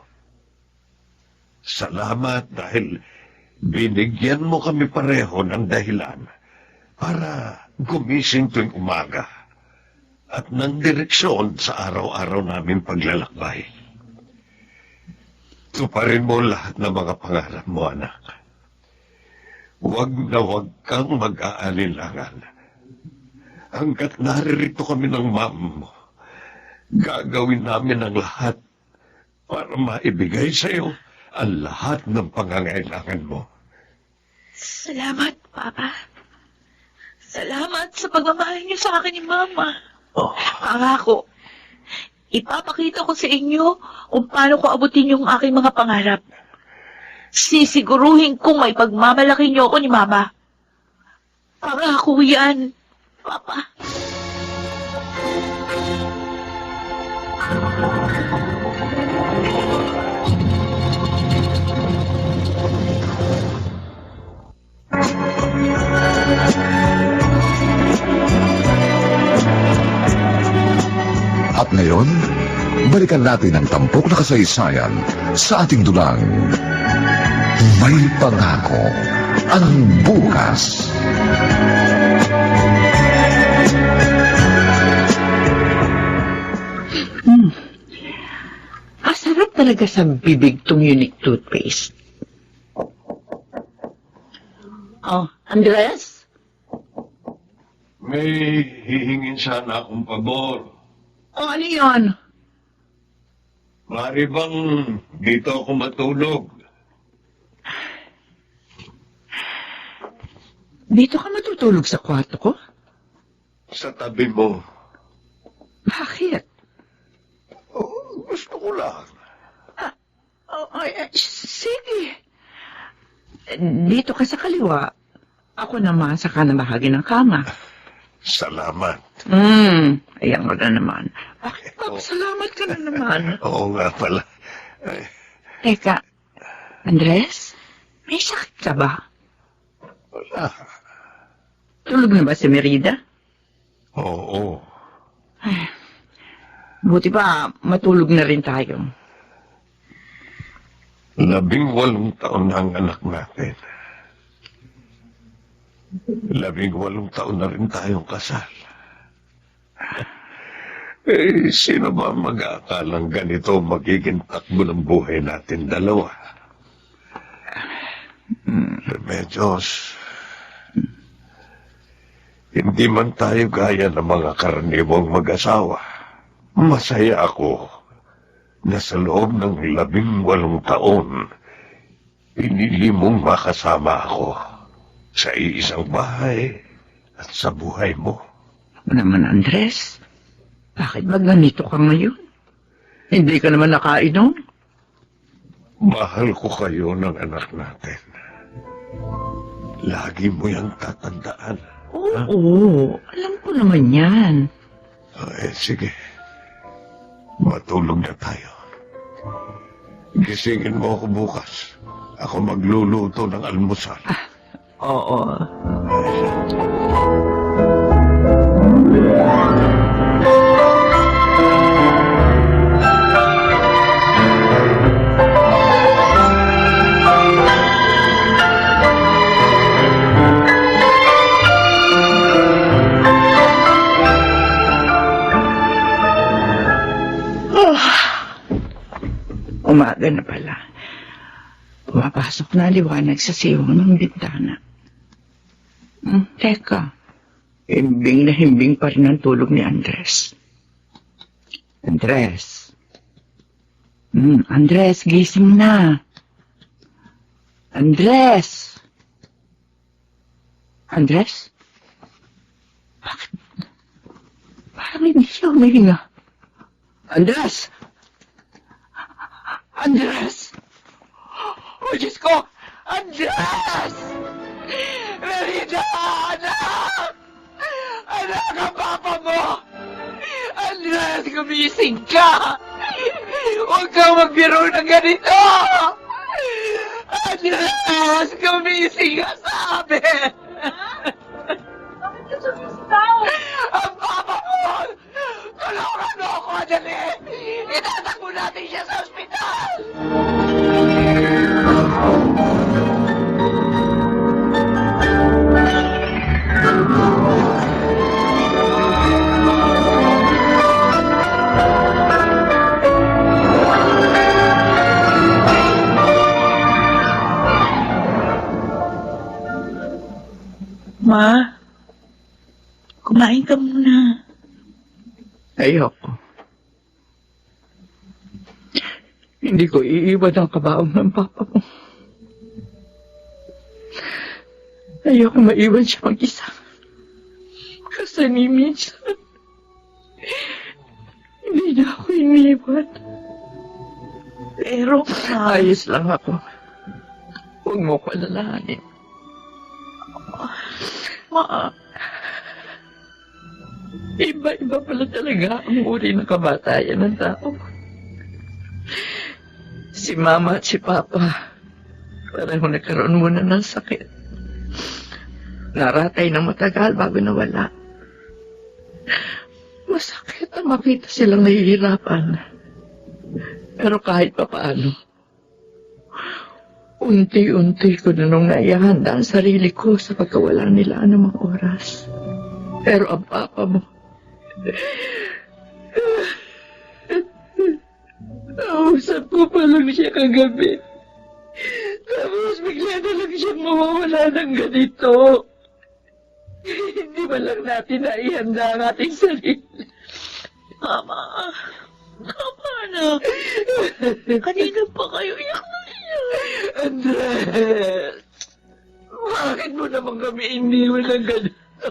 Salamat dahil binigyan mo kami pareho ng dahilan para gumising tuwing umaga at ng direksyon sa araw-araw namin paglalakbay. Tuparin mo lahat ng mga pangarap mo, anak. Huwag na huwag kang mag-aalinlangan. Hanggat naririto kami ng mama mo, gagawin namin ang lahat para maibigay sa iyo ang lahat ng pangangailangan mo. Salamat, Papa. Salamat sa pagmamahal niyo sa akin ni Mama. Pangako, ipapakita ko sa inyo kung paano ko abutin yung aking mga pangarap. Sisiguruhin kong may pagmamalaki niyo ako ni Mama. Pangako yan, Papa. At ngayon, balikan natin ang tampok na kasaysayan sa ating dulang. May pangako ang bukas. Masarap talaga sa bibig tong unique toothpaste. Oh, Andres? May hihingin sana akong pabor. Oh, ano yun? Maaari bang dito ako matulog? Dito ka matutulog sa kwarto ko? Sa tabi mo. Bakit? Oh, gusto ko lang. Sige. Dito ka sa kaliwa. Ako naman sa kanang bahagi ng kama. Salamat. Ayan mo na naman. Bakit salamat ka na naman? Oo nga pala. Teka, Andres, may sakit ka ba? Wala. Tulog na ba si Merida? Oo. Buti pa, matulog na rin tayo. 18 taon na ang anak natin. 18 taon na rin tayong kasal. Sino ba mag-aakalang ganito magiging takbo ng buhay natin dalawa? Remedios, hindi man tayo gaya ng mga karaniwang mag-asawa. Masaya ako na sa loob ng 18 taon, pinili mong makasama ako sa iisang bahay at sa buhay mo. Ano naman, Andres? Bakit ba ganito ka ngayon? Hindi ka naman nakainom? Mahal ko kayo ng anak natin. Lagi mo yung tatandaan. Oo, alam ko naman yan. Sige. Matulog na tayo. Gisingin mo ako bukas. Ako magluluto ng almusal. Oo. Umaga na pala. Pumapasok na liwanag sa siwang ng bintana. Teka, himbing na himbing pa rin ang tulog ni Andres. Andres. Andres, gising na. Andres. Andres? Bakit? Parang hindi siya humihinga. Andres! Andres! Oh, Diyos ko! Andres! Merida! Anak! Anak ang papa mo! Andres, gumising ka! Huwag kang magbiro ng ganito! Andres, gumising ka, sabi! Bakit ka sumisigaw? Ang papa mo! Tulungan mo ako, dali! Itatakbo natin siya sa ospital! Ma, kumain ka muna. Ayoko. Hindi ko iiwan ang kabaong ng papa mo. Ayoko maiwan siya mag-isa. Kasi ni minsan, hindi na ako iniwan. Pero ayos lang ako. Huwag mo ko alalahanin. Ma, iba-iba pala talaga ang uri ng kamatayan ng tao. Si Mama at si Papa, pareho nagkaroon muna ng sakit. Naratay ng matagal bago nawala. Masakit na makita silang nahihirapan. Pero kahit pa paano, unti-unti ko na nung naihanda ang sarili ko sa pagkawala nila ng mga oras. Pero ang papa mo, nausap ko pa lang siya kagabi. Tapos bigla na lang siyang mawawala ng ganito. Hindi ba lang natin naihanda ang ating sarili? Mama, anak. Kanina pa kayo iyak na iyak. Andres! Bakit mo naman kami iniwan ng ganito?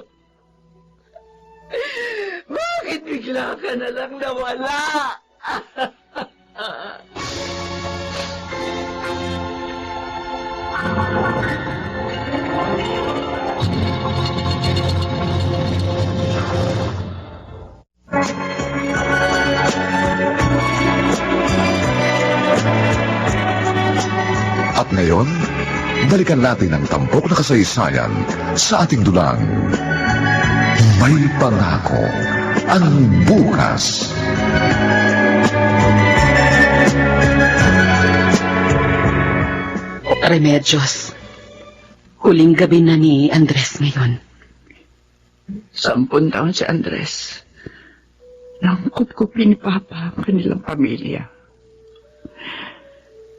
Bakit bigla ka na lang nawala? At ngayon, balikan natin ang tampok na kasaysayan sa ating dulang. May pangako ang bukas. Remedios. Huling gabi na ni Andres ngayon. 10 taon si Andres. Nangkup-kupi ni Papa ang kanilang pamilya.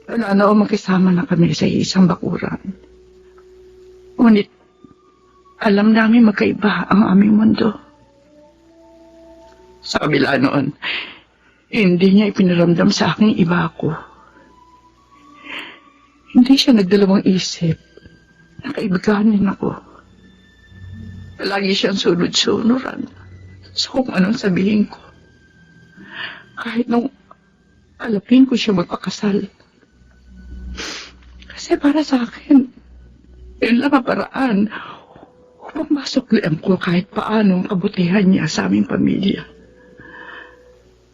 Wala na o makisama na kami sa isang bakuran. Ngunit, alam namin magkaiba ang aming mundo. Sa kabila noon, hindi niya ipinaramdam sa akin iba ako. Hindi siya nagdalawang isip na kaibiganin ako. Lagi siyang sunod-sunuran sa kung anong sabihin ko. Kahit nung alapin ko siya magpakasal. Kasi para sa akin, yun lang ang paraan upang masuklian ko kahit paano ang kabutihan niya sa aming pamilya.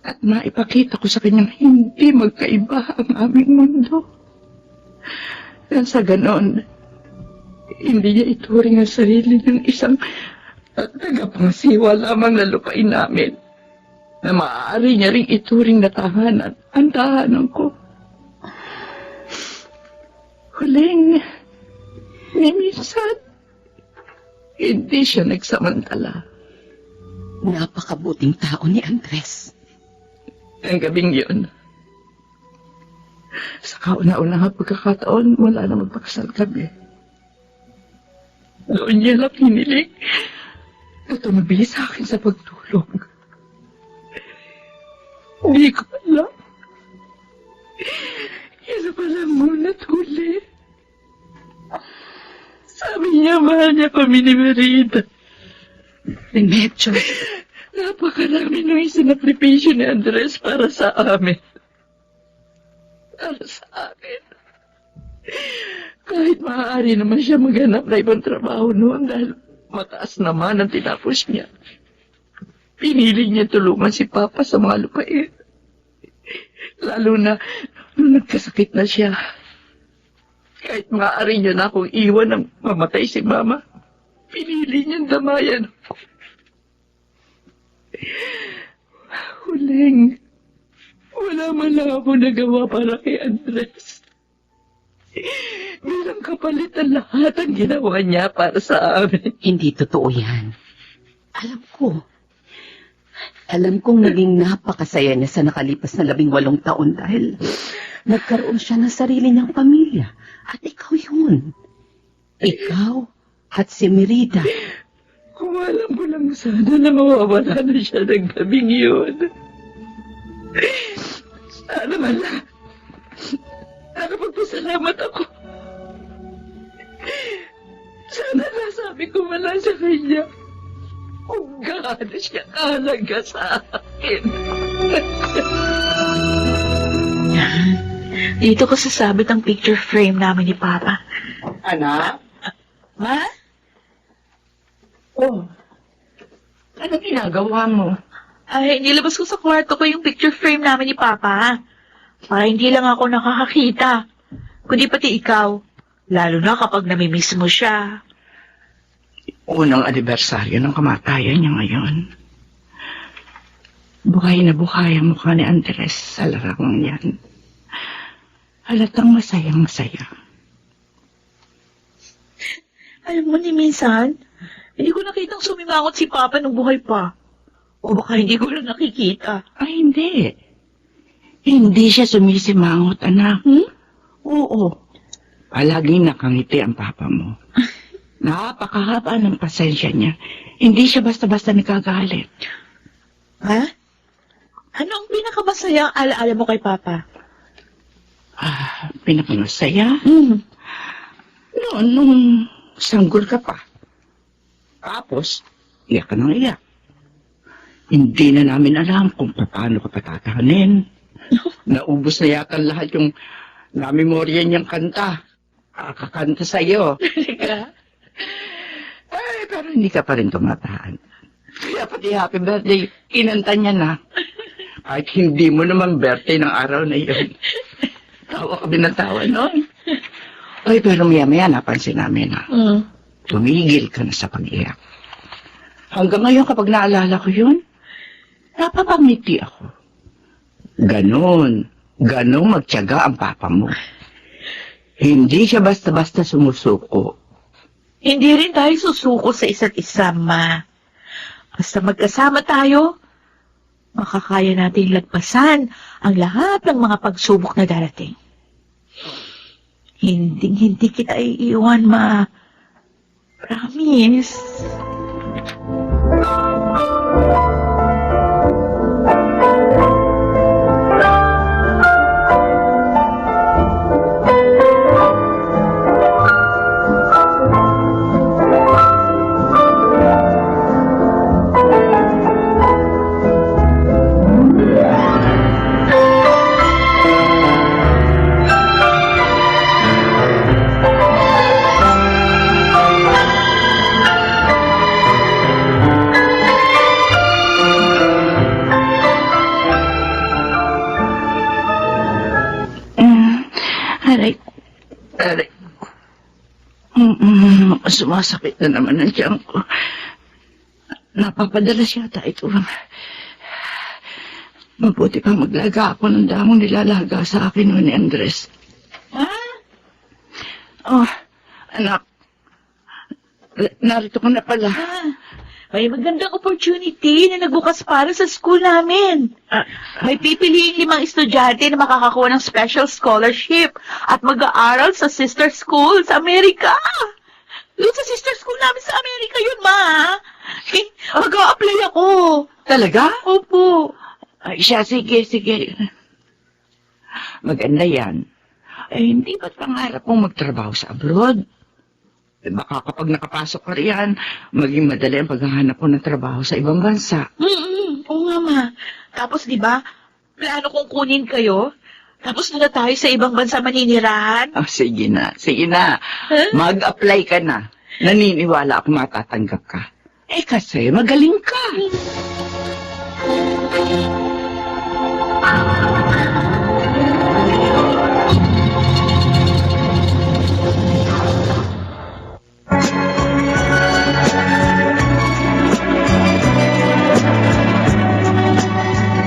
At maipakita ko sa kanyang hindi magkaiba ang aming mundo. At sa ganon, hindi niya ituring ang sarili ng isang tagapangsiwa lamang na lupain namin na maaari niya ring ituring na tahanan ang tahanan ko. Huling, ni minsan, hindi siya nagsamantala. Napakabuting tao ni Andres. Ang gabing yun, sa kauna-unang pagkakataon, wala na magpakasal kami. Noon niya lang hiniling na tumabi sa akin sa pagtulog. Hindi ko alam. Yan pala muna huli. Sabi niya, mahal niya kami ni Merida. Remedyo. Napakarami nung isinakripisyo ni Andres para sa amin. Para sa akin. Kahit maaari naman siya maghanap na ibang trabaho noon dahil mataas naman ang tinapos niya. Pinili niya tulungan si Papa sa mga lupain. Lalo na nung nagkasakit na siya. Kahit maaari niya na akong iwan ng mamatay si Mama, pinili niyang damayan ako. Huling, wala man lang ako nagawa para kay Andres. Bilang kapalit ang lahat ang ginawa niya para sa amin. Hindi totoo yan. Alam kong naging napakasaya niya sa nakalipas na 18 taon dahil nagkaroon siya ng sarili niyang pamilya. At ikaw yun. Ikaw at si Merida. Kung alam ko lang sana na mawawala na siya ng gabing yun. Sana man lang. Nakapagpasalamat ako. Sana nasabi ko man lang sa kanya kung gaano siya kahalaga sa akin. Dito ko sasabit ang picture frame namin ni Papa. Anak? Ma? Oh. Anong ginagawa mo? Ay, nilabas ko sa kwarto ko yung picture frame namin ni Papa. Para hindi lang ako nakakakita, kundi pati ikaw. Lalo na kapag namimiss mo siya. Unang anibersaryo ng kamatayan niya ngayon. Buhay na buhay ang mukha ni Andres sa larangang yan. Halatang masayang-masaya. Alam mo ni minsan, hindi ko nakitang sumimangot si Papa nung buhay pa. O baka hindi ko lang nakikita. Ay, hindi. Hindi siya sumisimangot, anak. Oo. Palaging nakangiti ang papa mo. Napakahaba ng pasensya niya. Hindi siya basta-basta nagagalit. Ha? Ano ang pinakamasaya alaala mo kay Papa? Pinakamasaya? Noon, nung sanggol ka pa. Tapos, iyak ka ng iyak. Hindi na namin alam kung paano ka patatahanin. Naubos na yata lahat yung namemorya niyang kanta. Kakanta sa'yo. Ay, pero hindi ka pa rin tumatahan. Kaya pati happy birthday, kinanta niya na. Kahit hindi mo naman birthday ng araw na yun. Tawa kami ng tawa noon. Ay, pero maya-maya napansin namin na tumigil ka na sa pag-iyak. Hanggang ngayon kapag naalala ko yun, napapangiti ako. Ganon magtiyaga ang papa mo. Hindi siya basta-basta sumusuko. Hindi rin tayo susuko sa isa't isa, Ma. Basta magkasama tayo, makakaya natin lagpasan ang lahat ng mga pagsubok na darating. Hindi kita iiwan, Ma. Promise. Aray. Aray. Sumasakit na naman ang tiyan ko. Napapadalas yata ito. Mabuti pa maglaga ako ng damong nilalaga sa akin noon ni Andres. Ha? Oh, anak. Narito ko na pala. May magandang opportunity na nagbukas para sa school namin. May pipiliing 5 estudyante na makakakuha ng special scholarship at mag-aaral sa sister school sa Amerika. Doon sa sister school namin sa Amerika yun, ma. Mag-a-apply ako. Talaga? Opo. Ay, siya, sige. Maganda yan. Eh, hindi ba't pangarap mong magtrabaho sa abroad? Eh, baka kapag nakapasok ka riyan, maging madali ang paghahanap mo ng trabaho sa ibang bansa. Oo nga, ma. Tapos, di ba, plano kong kunin kayo. Tapos doon na tayo sa ibang bansa maninirahan. Oh, sige na. Huh? Mag-apply ka na. Naniniwala ako matatanggap ka. Eh, kasi magaling ka.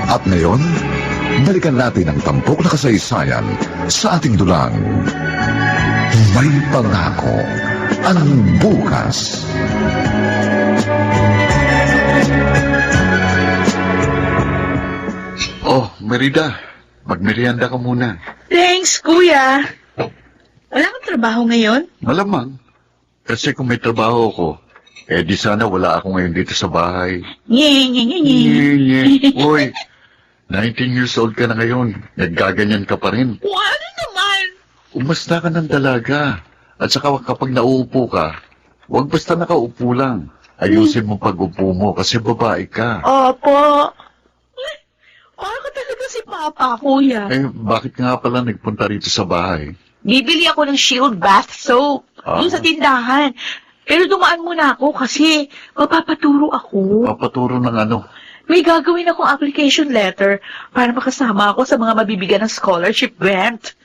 At ngayon, balikan natin ang tampok na kasaysayan sa ating dulang. May pangako ang bukas. Oh, Merida, magmerienda ka muna. Thanks, kuya. Wala kang trabaho ngayon? Malamang. Kasi kung may trabaho ako, eh di sana wala ako ngayon dito sa bahay. Nye. Uy, 19 years old ka na ngayon. Naggaganyan ka pa rin. Ano naman? Umasta ka ng dalaga. At saka kapag nauupo ka, huwag basta nakaupo lang. Ayusin mo pag-upo mo kasi babae ka. Opo. Parang ka talaga si Papa, kuya. Eh, bakit nga pala nagpunta rito sa bahay? Bibili ako ng Shield Bath Soap doon sa tindahan. Pero dumaan muna ako kasi mapapaturo ako. Papaturo ng ano? May gagawin akong application letter para makasama ako sa mga mabibigyan ng scholarship grant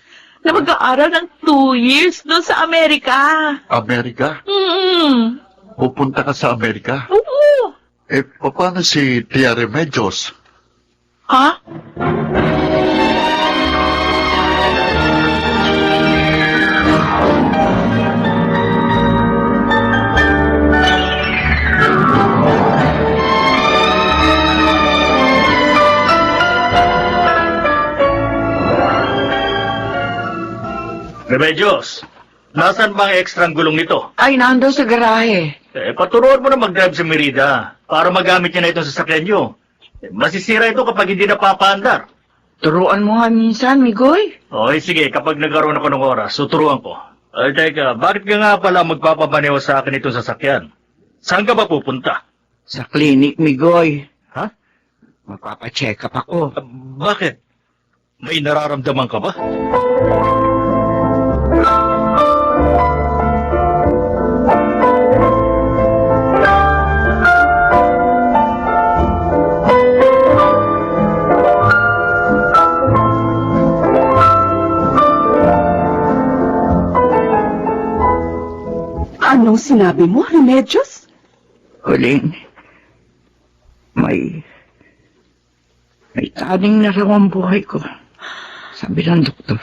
na mag-aaral ng 2 years doon sa Amerika. Amerika? Pupunta ka sa Amerika? Oo. Eh, paano si Tia Remedios? Ha? Remedios, nasaan ba ang ekstrang gulong nito? Ay, nando sa garahe. Paturuan mo na mag-drive sa Merida para magamit niya na itong sasakyan niyo. Masisira ito kapag hindi napapaandar. Turuan mo nga minsan, Migoy. Okay, sige, kapag nagkaroon ako ng oras, tuturuan ko. Ay, teka, bakit ka nga pala magpapabaneho sa akin itong sasakyan? Saan ka ba pupunta? Sa clinic, Migoy. Ha? Magpapacheck up ako. Bakit? May nararamdaman ka ba? Anong sinabi mo, Remedios? Huling, may taning na raw ang buhay ko. Sabi ng doktor.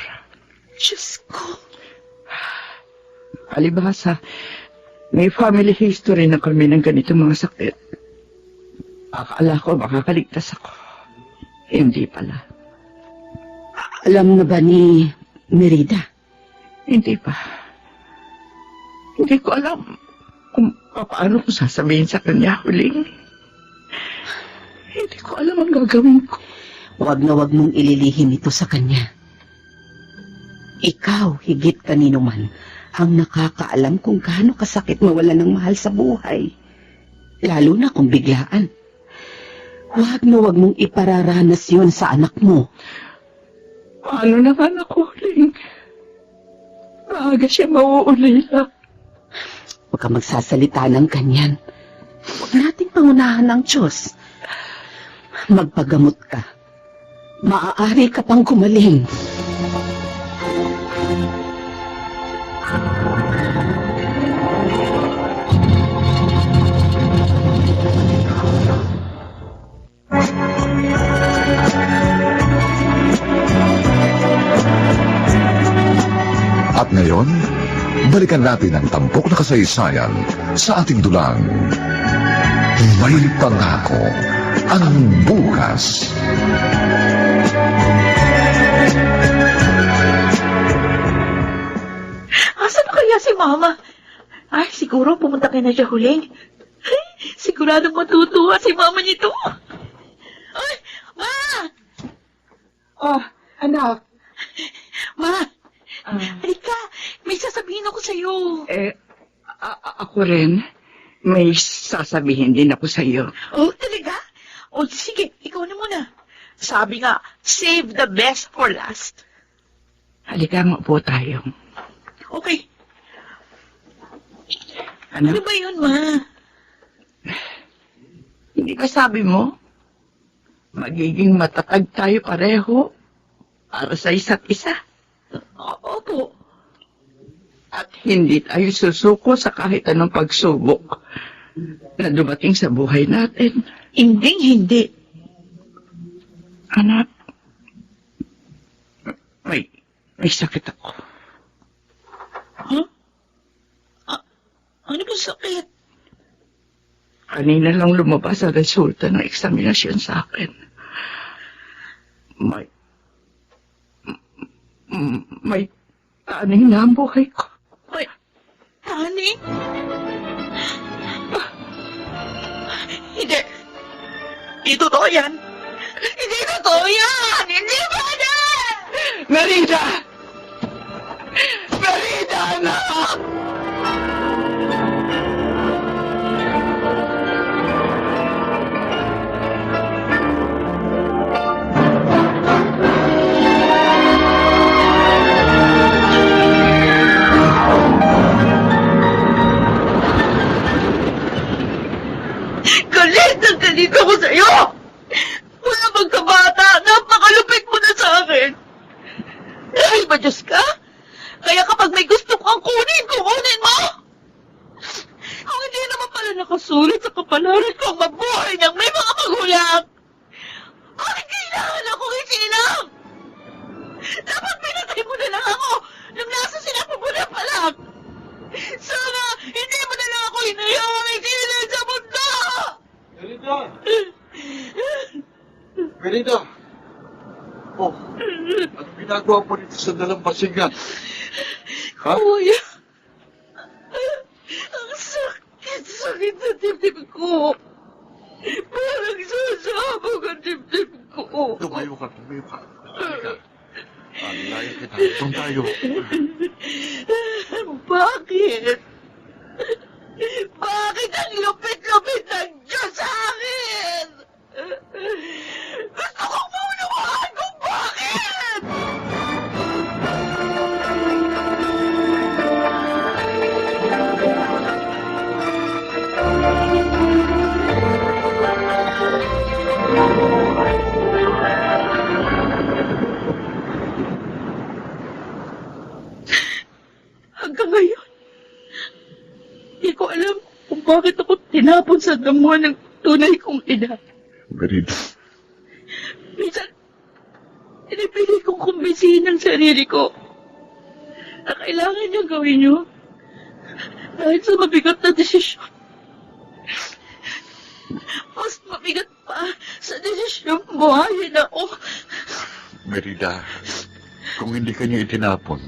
Diyos ko. Alibasa, may family history na kami ng ganito mga sakit. Akala ko makakaligtas ako. Hindi pala. Alam na ba ni Merida? Hindi pa. Hindi ko alam. kung paano ko sasabihin sa kanya, Huling. Hindi ko alam ang gagawin ko. Huwag na huwag mong ililihim ito sa kanya. Ikaw, higit kanino man, ang nakakaalam kung gaano kasakit mawala ng mahal sa buhay. Lalo na kung biglaan. Huwag na huwag mong ipararanas yun sa anak mo. Paano naman ako, Huling? Maaga siya mauulila. Huwag ka magsasalita ng ganyan. Huwag nating pangunahan ng Diyos. Magpagamot ka. Maaari ka pang gumaling. At ngayon, balikan natin ang tampok na kasaysayan sa ating dulang. May pangako ang bukas. Asan na kaya si Mama? Ay, siguro pumunta kay na siya Huling. Ay, siguradong matutuwa si Mama nito. Ay, Ma! Oh, anak. Ma! Halika, may sasabihin ako sa'yo. Ako rin. May sasabihin din ako sa iyo. Oh, talaga? O, sige, ikaw na muna. Sabi nga, save the best for last. Halika nga po tayo. Okay. Ano? Ano ba yun, Ma? Hindi ba sabi mo? Magiging matatag tayo pareho para sa isa't isa. Opo. At hindi tayo susuko sa kahit anong pagsubok na dumating sa buhay natin. Hindi. Anak, may sakit ako. Huh? Ano ba sakit? Kanina lang lumabas ang resulta ng eksaminasyon sa akin. May taning na ang buhay ko. May taning? Hindi. Hindi totoo yan. Hindi totoo yan! Hindi ba na? Merida! Merida, anak! Galit ako sa'yo! Wala magkabata! Napakalupit mo na sa akin! Dahil ba Diyos ka? Kaya kapag may gusto kang kunin mo! Kung hindi naman pala nakasulat sa kapalaran ko ang mabuhay ng may mga magulang! Bakit kailangan akong isinang? Dapat pinatay mo na lang ako nung nasa sinapo mo na palang! Sana hindi mo na lang ako hinayang isinang sa mundo! Merida! Oh, ano ginagawa mo dito sa dalampasigan? Ha? Kuya, ang sakit sa dibdib ko. Parang sasabog ang dibdib ko. Tumayo ka. Halika. Alaya kita. Doon tayo. Bakit? Bakit ang lupit-lupit ng Diyos sa akin? Gusto kong maunawaan kung bakit! Hanggang ngayon, hindi ko alam kung bakit ako tinapon sa damo ng tunay kong ina. Merida. Minsan, pinipili kong kumbisihin ang sarili ko na kailangan niyang gawin niyo dahil sa mabigat na desisyon. Mas mabigat pa sa desisyon buhayin ako. Merida, kung hindi ka niya itinapon,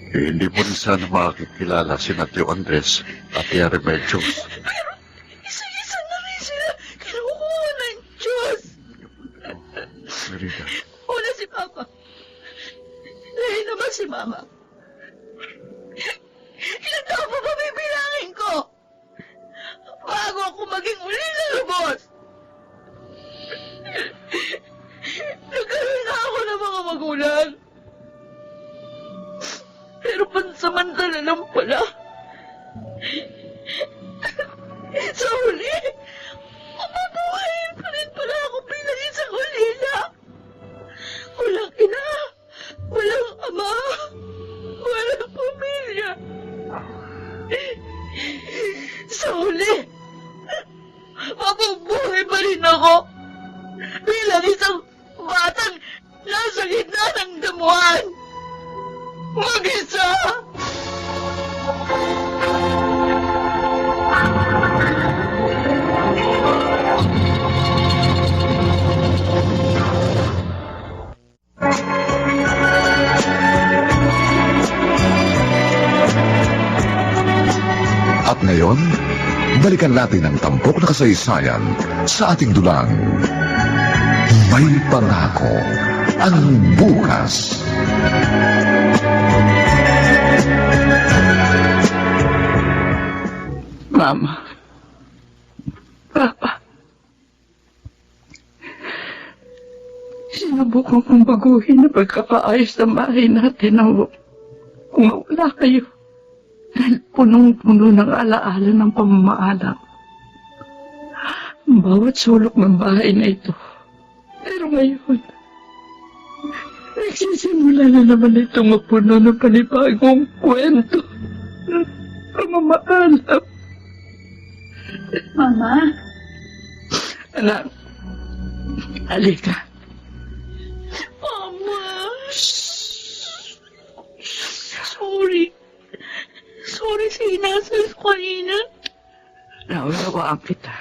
Hindi mo rin sana makakilala si Natio Andres at Tia Remedios. Isa-isa na rin sila kinukuha ng Diyos. Merida, Una si Papa. Dahil naman si Mama. Ilan taon pa ba bibilangin ko? Bago ako maging uli na lubos. Nagkaroon na ako ng mga magulang. Pero pansamantala lang pala. Sa huli, mabubuhayin pa rin pala ako bilang isang ulila. Walang ina, walang ama, walang pamilya. Sa huli, mabubuhay pa rin ako bilang isang batang nasa gitna ng damuhan. Mag-isa! At ngayon, balikan natin ang tampok na kasaysayan sa ating dulang. May pangako ang bukas. Mama. Papa. Sinubukan kong baguhin na pagkapaayos ng bahay natin na kung wala kayo. Dahil punong-puno ng alaala ng pamamaalam. Ang bawat sulok ng bahay na ito. Pero ngayon, nagsisimula na naman itong mapuno ng panibagong kwento ng pamamaalam. Mama? Anak, halika. Mama? Sorry. Sorry sa inasal ko kanina. Naunawaan kita.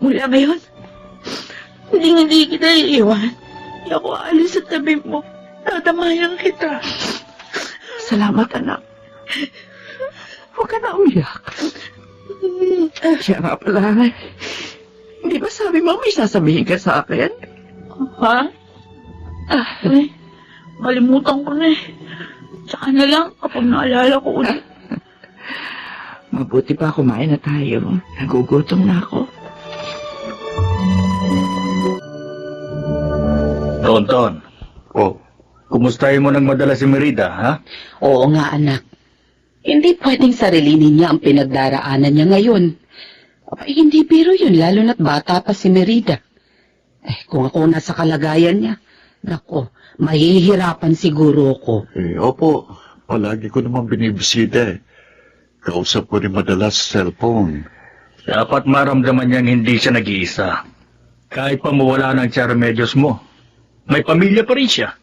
Mula ngayon, hindi kita iiwan. Hindi ako aalis sa tabi mo. Tatamayan kita. Salamat, anak. Huwag ka na umiyak. Siya nga pala. Hindi ba sabi mo may sasabihin ka sa akin? Ha? Ay, kalimutan ko na eh. Tsaka na lang kapag naalala ko ulit. Mabuti pa kumain na tayo. Nagugutom na ako. Tonton, oh, kumustahin mo ng madala si Merida, ha? Oo nga, anak. Hindi pwedeng sarilinin niya ang pinagdaraanan niya ngayon. Abay, hindi biro yun, lalo na't bata pa si Merida. Kung ako nasa kalagayan niya, nako, mahihirapan siguro ako. Opo, palagi ko naman binibisita eh. Kausap ko rin madalas sa cellphone. Dapat maramdaman niyang hindi siya nag-iisa. Kahit pa mawala ng Tia Remedios mo, may pamilya pa rin siya.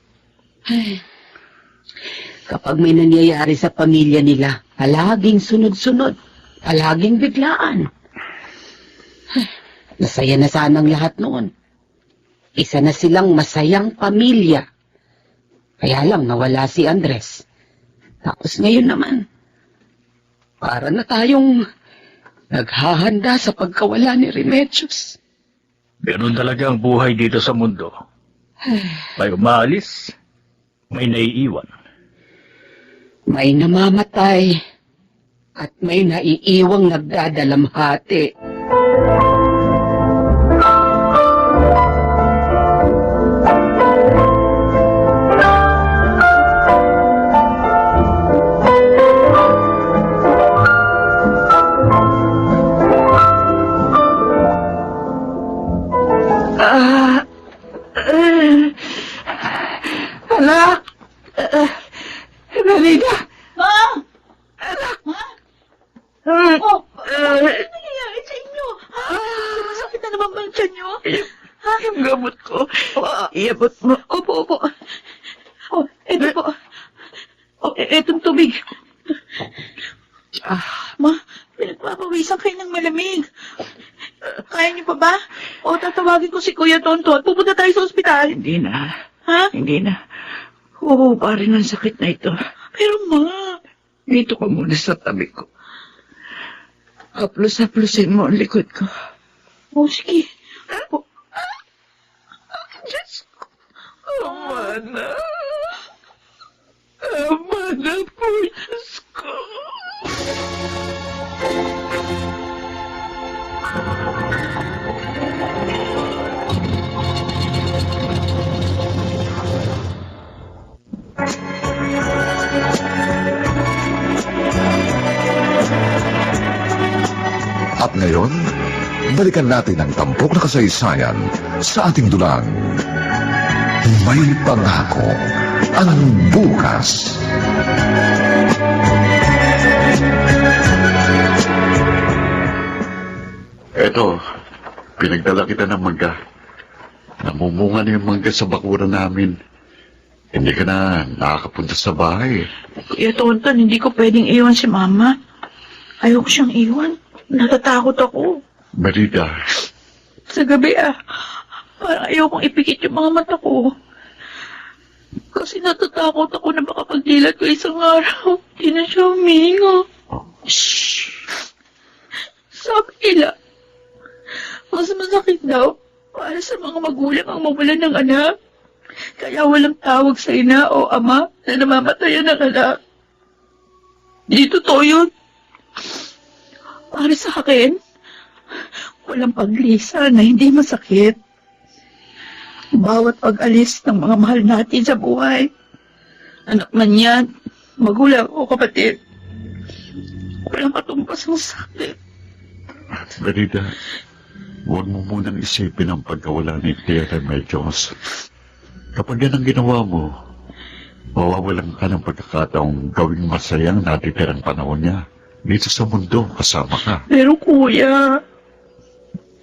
Kapag may nangyayari sa pamilya nila, palaging sunod-sunod, palaging biglaan. Nasaya na sanang lahat noon. Isa na silang masayang pamilya. Kaya lang nawala si Andres. Tapos ngayon naman, para na tayong naghahanda sa pagkawala ni Remedios. Ganun talaga ang buhay dito sa mundo. May umaalis, may naiiwan. May namamatay at may naiiwang nagdadalamhati. Anak! Merida! Ma! Anak! Ma? Oh, ano nangyayari sa inyo? Ha? Masakit na naman ba ang tiyan niyo? Ha? Yung gamot ko. Iabot mo. Opo. Oh, eto po. Oh, etong tubig. Ma, pinagpapawisan kayo ng malamig. Kaya niyo pa ba? O tatawagin ko si Kuya Tonton. Pupunta tayo sa ospital. Hindi na. Ha? Hindi na. Oo, pa rin ang sakit na ito. Pero ma, dito ka muna sa tabi ko. Haplos-haplosin mo ang likod ko. O, sige. O, Diyos ko. Ama na. Ama na po, Diyos ko. At ngayon, balikan natin ang tampok na kasaysayan sa ating dulang. May pangako ang bukas. Eto, pinagdala kita ng mangga. Namumunga na yung mangga sa bakuran namin. Hindi ka na nakakapunta sa bahay. Kuya Tonton, hindi ko pwedeng iwan si Mama. Ayoko siyang iwan. Natatakot ako. Merida, Sa gabi parang ayokong ipikit yung mga mata ko. Kasi natatakot ako na baka pagdilat ko isang araw, di na siya huminga. Sabi nila, mas masakit daw para sa mga magulang ang mawalan ng anak. Kaya walang tawag sa ina o ama na namamatayan ng anak. Di totoo yun. Para sa akin, walang paglisa na hindi masakit. Bawat pag-alis ng mga mahal natin sa buhay, anak man yan, magulang o kapatid, walang katumpas ng sakit. Merida, huwag mo munang isipin ang pagkawala ni Tia Remedios. Kapag yan ang ginawa mo, mawawalan ka ng pagkakataong gawing masayang natitirang panahon niya. Dito sa mundo, kasama ka. Pero kuya,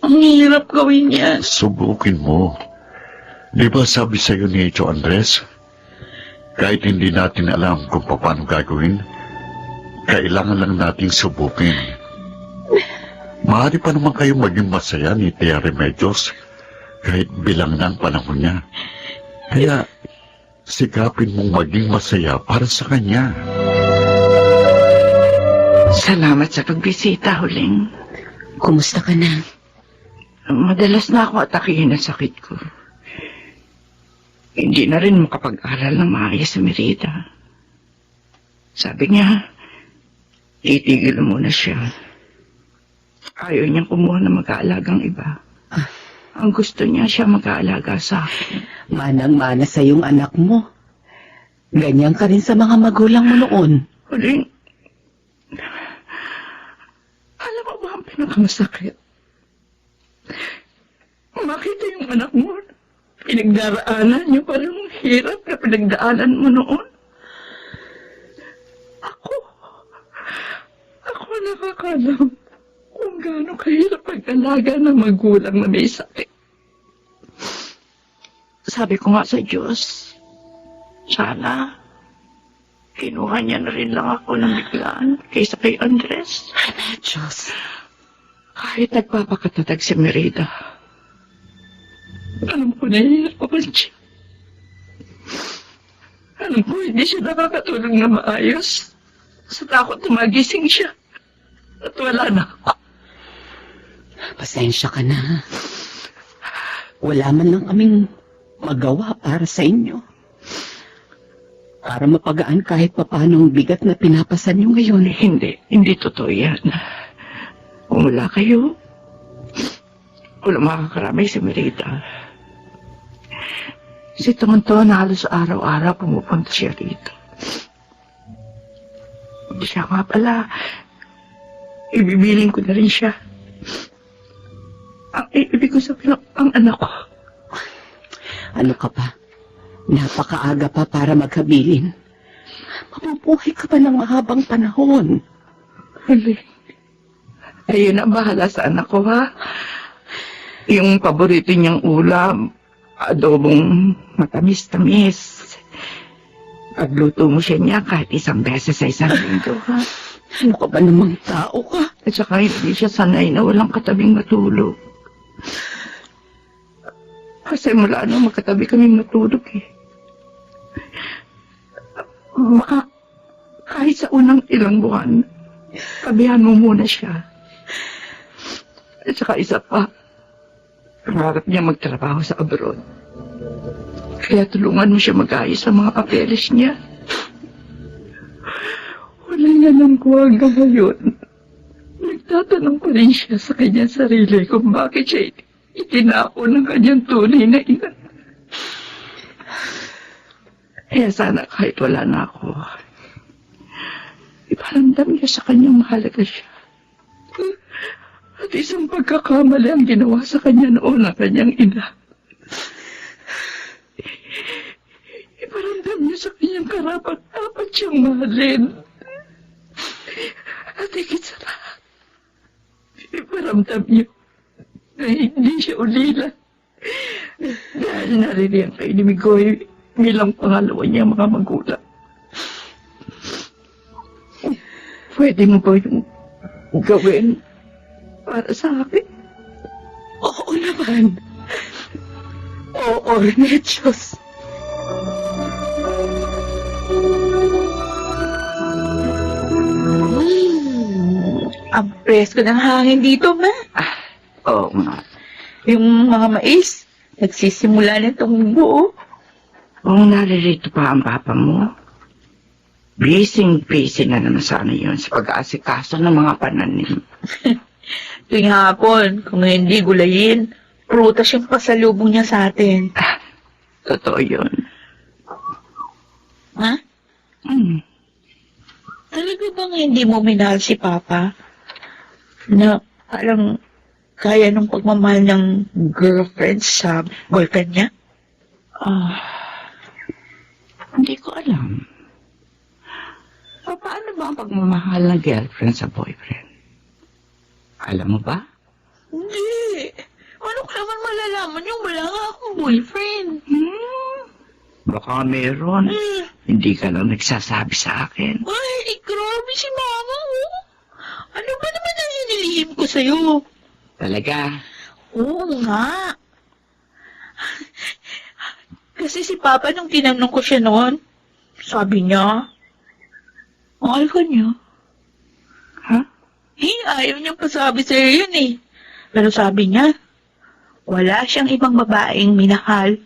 ang hirap gawin yan. Subukin mo. Di ba sabi sa'yo ni Tio Andres, kahit hindi natin alam kung paano gagawin, kailangan lang nating subukin. Maaari pa naman kayo maging masaya ni Tia Remedios, kahit bilang na ang panahon niya. Kaya, sikapin mong maging masaya para sa kanya. Salamat sa pagbisita, Huling. Kumusta ka na? Madalas na ako atakihin ng sakit ko. Hindi na rin makapag-aral ng maayos sa Merida. Sabi niya, titigil muna siya. Ayaw niyang kumuha ng mag-aalagang iba. Ang gusto niya siya mag-aalaga sa akin. Manang-mana sa iyong anak mo. Ganyan ka rin sa mga magulang mo noon. Huling, alam mo ba ang pinakamasakit? Makita yung anak mo, pinagdaraanan niyo parang hirap na pinagdaanan mo noon. Ako nakakalam kung gaano kahirap pag-alaga ng magulang na may sakit. Sabi ko nga sa Diyos, sana kinuha niya na rin lang ako ng biglaan kaysa kay Andres. Diyos. Kahit nagpapakatatag si Merida, alam ko nahihirapan siya. Alam ko hindi siya nakakatulong na maayos. Sa takot na magising siya. At wala na ako. Pasensya ka na. Wala man lang kaming magawa para sa inyo. Para mapagaan kahit papano ang bigat na pinapasan nyo ngayon. Hindi totoo yan. Kung wala kayo, wala makakaramay si Merida. Si Tonton na halos araw-araw pumupunta siya rito. Siya nga pala, ibibiling ko na rin siya. Ang ibig ko sabihin, ang anak ko. Ano ka pa? Napakaaga pa para maghabilin. Mabubuhay ka pa ng mahabang panahon. Huling. Ayun ang bahala sa anak ko, ha? Yung paborito niyang ulam, adobong matamis-tamis. Pagluto mo siya niya kahit isang beses sa isang linggo, ha? Ano ka ba namang tao ka? At saka hindi siya sanay na walang katabing matulog. Kasi mula magkatabi kami matulog, eh. Kahit sa unang ilang buwan, tabihan mo muna siya. At saka isa pa, pangarap niya magtrabaho sa abroad. Kaya tulungan mo siya mag-ayos sa mga papeles niya. Wala nga nang kuha hanggang ngayon. Nagtatanong pa rin siya sa kanyang sarili kung bakit siya itinapon ng kanyang tunay na ina. Kaya sana kahit wala na ako, iparamdam niya sa kanyang mahalaga siya. At isang pagkakamali ang ginawa sa kanya noon ng kanyang ina. Iparamdam niya sa kanyang karapat-dapat siyang mahalin. At higit sa lahat, iparamdam niyo na hindi siya ulila. Dahil naririyan kay ni Migoy bilang pangalawa niya mga magulang. Pwede mo ba yung gawin para sa akin? Oo naman. Oo, Remedios. Ang presko ng hangin dito, ma. Oo nga. Yung mga mais, nagsisimula na itong buo. Kung naririto pa ang papa mo, busy na naman sana yun sa pag-aasikaso ng mga pananim. Tuwing hapon, kung hindi gulayin, prutas yung pasalubong niya sa atin. Totoo yun. Ha? Talaga bang hindi mo minahal si Papa? Na parang kaya nung pagmamahal ng girlfriend sa boyfriend niya? Hindi ko alam. Paano ba ang pagmamahal ng girlfriend sa boyfriend? Alam mo ba? Hindi. Ano ko naman malalaman yung wala nga akong boyfriend? Baka meron. Hindi ka lang nagsasabi sa akin. Ay, grabe si Mama, oh. Ano ba naman ang hinilihim ko sa'yo? Talaga? Oo nga. Kasi si Papa nung tinanong ko siya noon, sabi niya, mahal ka niya. Ha? Ayaw niyang pasabi sa'yo yun eh. Pero sabi niya, wala siyang ibang babaeng minahal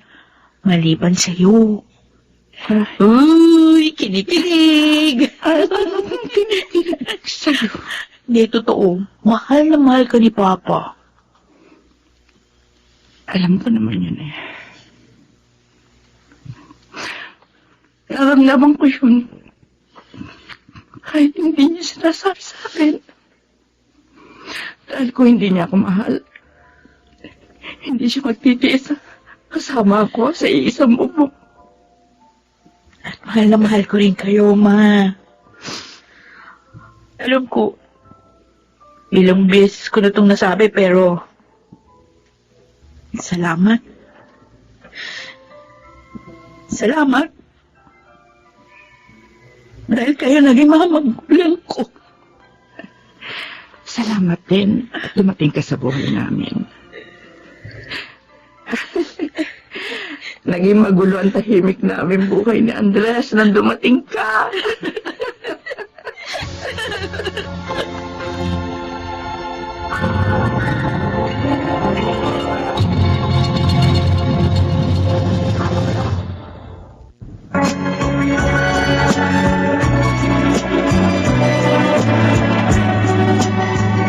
maliban sa'yo. Uy, kinikilig. Kinikilig sa'yo. Hindi, totoo. Mahal na mahal ka ni Papa. Alam ko naman yun eh. Naramdaman ko yun. Kahit hindi niya sinasabi sa akin. Dahil kung hindi niya ako mahal, hindi siya magtitiis kasama ako sa iisang bubong. At mahal na mahal ko rin kayo, Ma. Alam ko, ilang beses ko na itong nasabi, pero salamat. Salamat. Dahil kayo naging mga magulang ko. Salamat din at dumating ka sa buhay namin. Naging magulo ang tahimik namin buhay ni Andres nang dumating ka.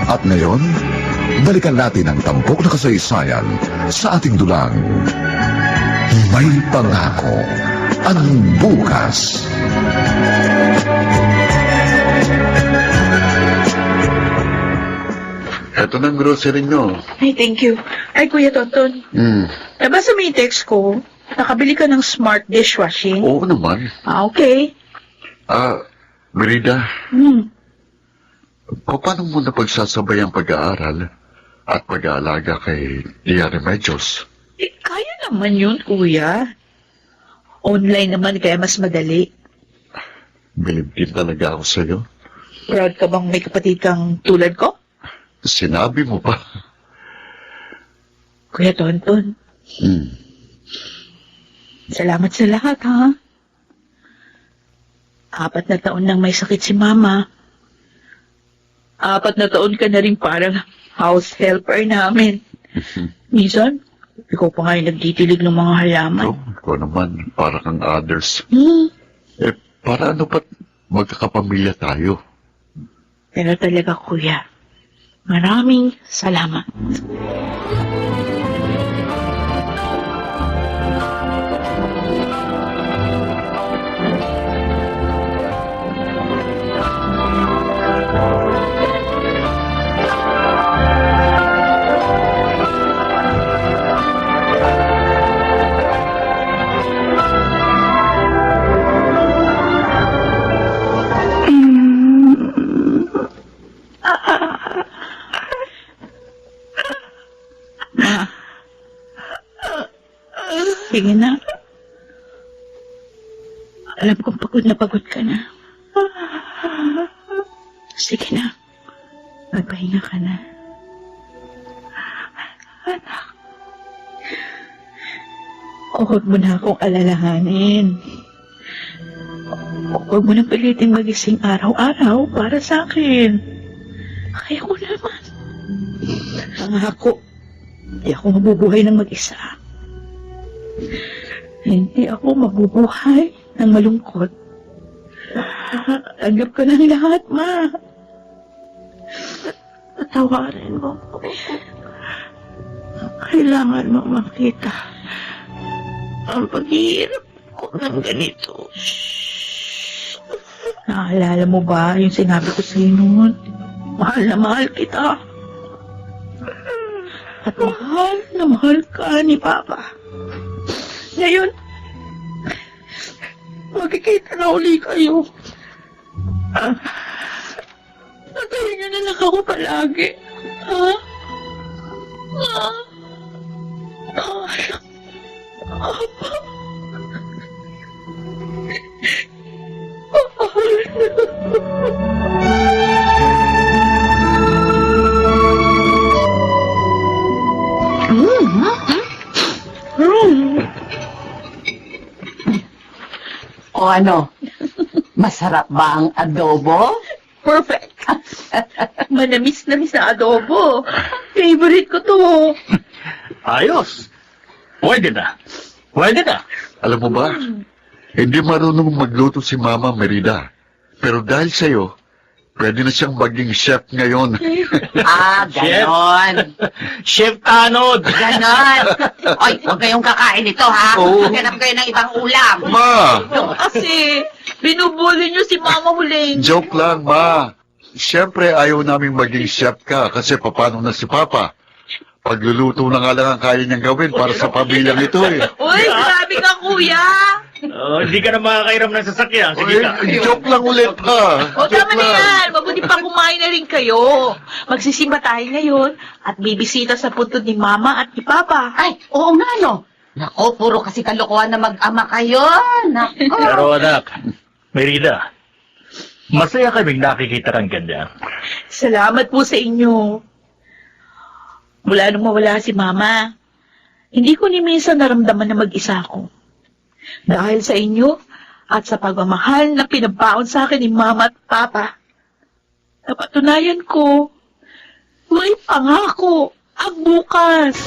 At ngayon, balikan natin ang tampok na kasaysayan sa ating dulang. May pangako ang bukas. Eto na ang grocery nyo. Ay, thank you. Ay, Kuya Tonton. Nabasa mo yung text ko, nakabili ka ng smart dishwashing. Oo naman. Okay. Merida, Hmm. paano mo na pagsasabay ang pag-aaral at pag-aalaga kay Tia Remedios? Kaya naman yun, Kuya. Online naman, kaya mas madali. Bilib din talaga ako sa'yo. Proud ka bang may kapatid kang tulad ko? Sinabi mo pa. Kuya Tonton, salamat sa lahat, ha? 4 na taon nang may sakit si Mama. 4 na taon ka na rin parang house helper namin. Minsan, ikaw pa nga yung nagtitilig ng mga halaman. Ikaw naman, para kang others. Para ano ba't magkakapamilya tayo? Pero talaga, Kuya, maraming salamat. Sige na. Alam kong pagod ka na. Sige na. Magpahinga ka na. Anak. Huwag mo na akong alalahanin. Huwag mo na pilitin magising araw-araw para sa akin. Kaya ko naman. Pangako, di ako mabubuhay ng mag-isa. Hindi ako mabubuhay ng malungkot. Tanggap ko ng lahat, Ma. Patawarin mo ko. Kailangan mo makita ang paghihirap ko ng ganito. Naalala mo ba yung sinabi ko sa'yo noon? Mahal na mahal kita. At mahal na mahal ka ni Papa. Ngayon, magkikita na uli kayo. Natayin niyo na lang ako palagi. Ha? O ano? Masarap ba ang adobo? Perfect. Manamis-namis na adobo. Favorite ko to. Ayos. Pwede na. Pwede na. Alam mo ba, hindi marunong magluto si Mama Merida. Pero dahil sa'yo, pwede na siyang maging chef ngayon. Ganon. Chef Tanod. Ganon. Oy, huwag kayong kakain ito, ha? Oo. Maghanap kayo ng ibang ulam. Ma! Kasi, binubuli niyo si Mama Huling. Joke lang, Ma. Siyempre, ayaw naming maging chef ka kasi paano na si Papa. Pagluluto na nga lang ang kaya niyang gawin para sa pamilyang ito eh. Uy, grabe ka, Kuya. Hindi ka na makakairam ng sasakyan. Sige ka. Joke lang ulit, ha? O, tama na yan. Mabuti pa kumain na rin kayo. Magsisimba tayo ngayon at bibisita sa puntod ni Mama at ni Papa. Ay, oo nga, no? Nako, puro kasi kalokohan na mag-ama kayo. Nako. Pero anak, Merida, masaya kaming nakikita kang ganyan. Salamat po sa inyo. Mula nung mawala si Mama, hindi ko ni minsan naramdaman na mag-isa ako. Dahil sa inyo at sa pagmamahal na pinabaon sa akin ni Mama at Papa, napatunayan ko, may pangako ang bukas.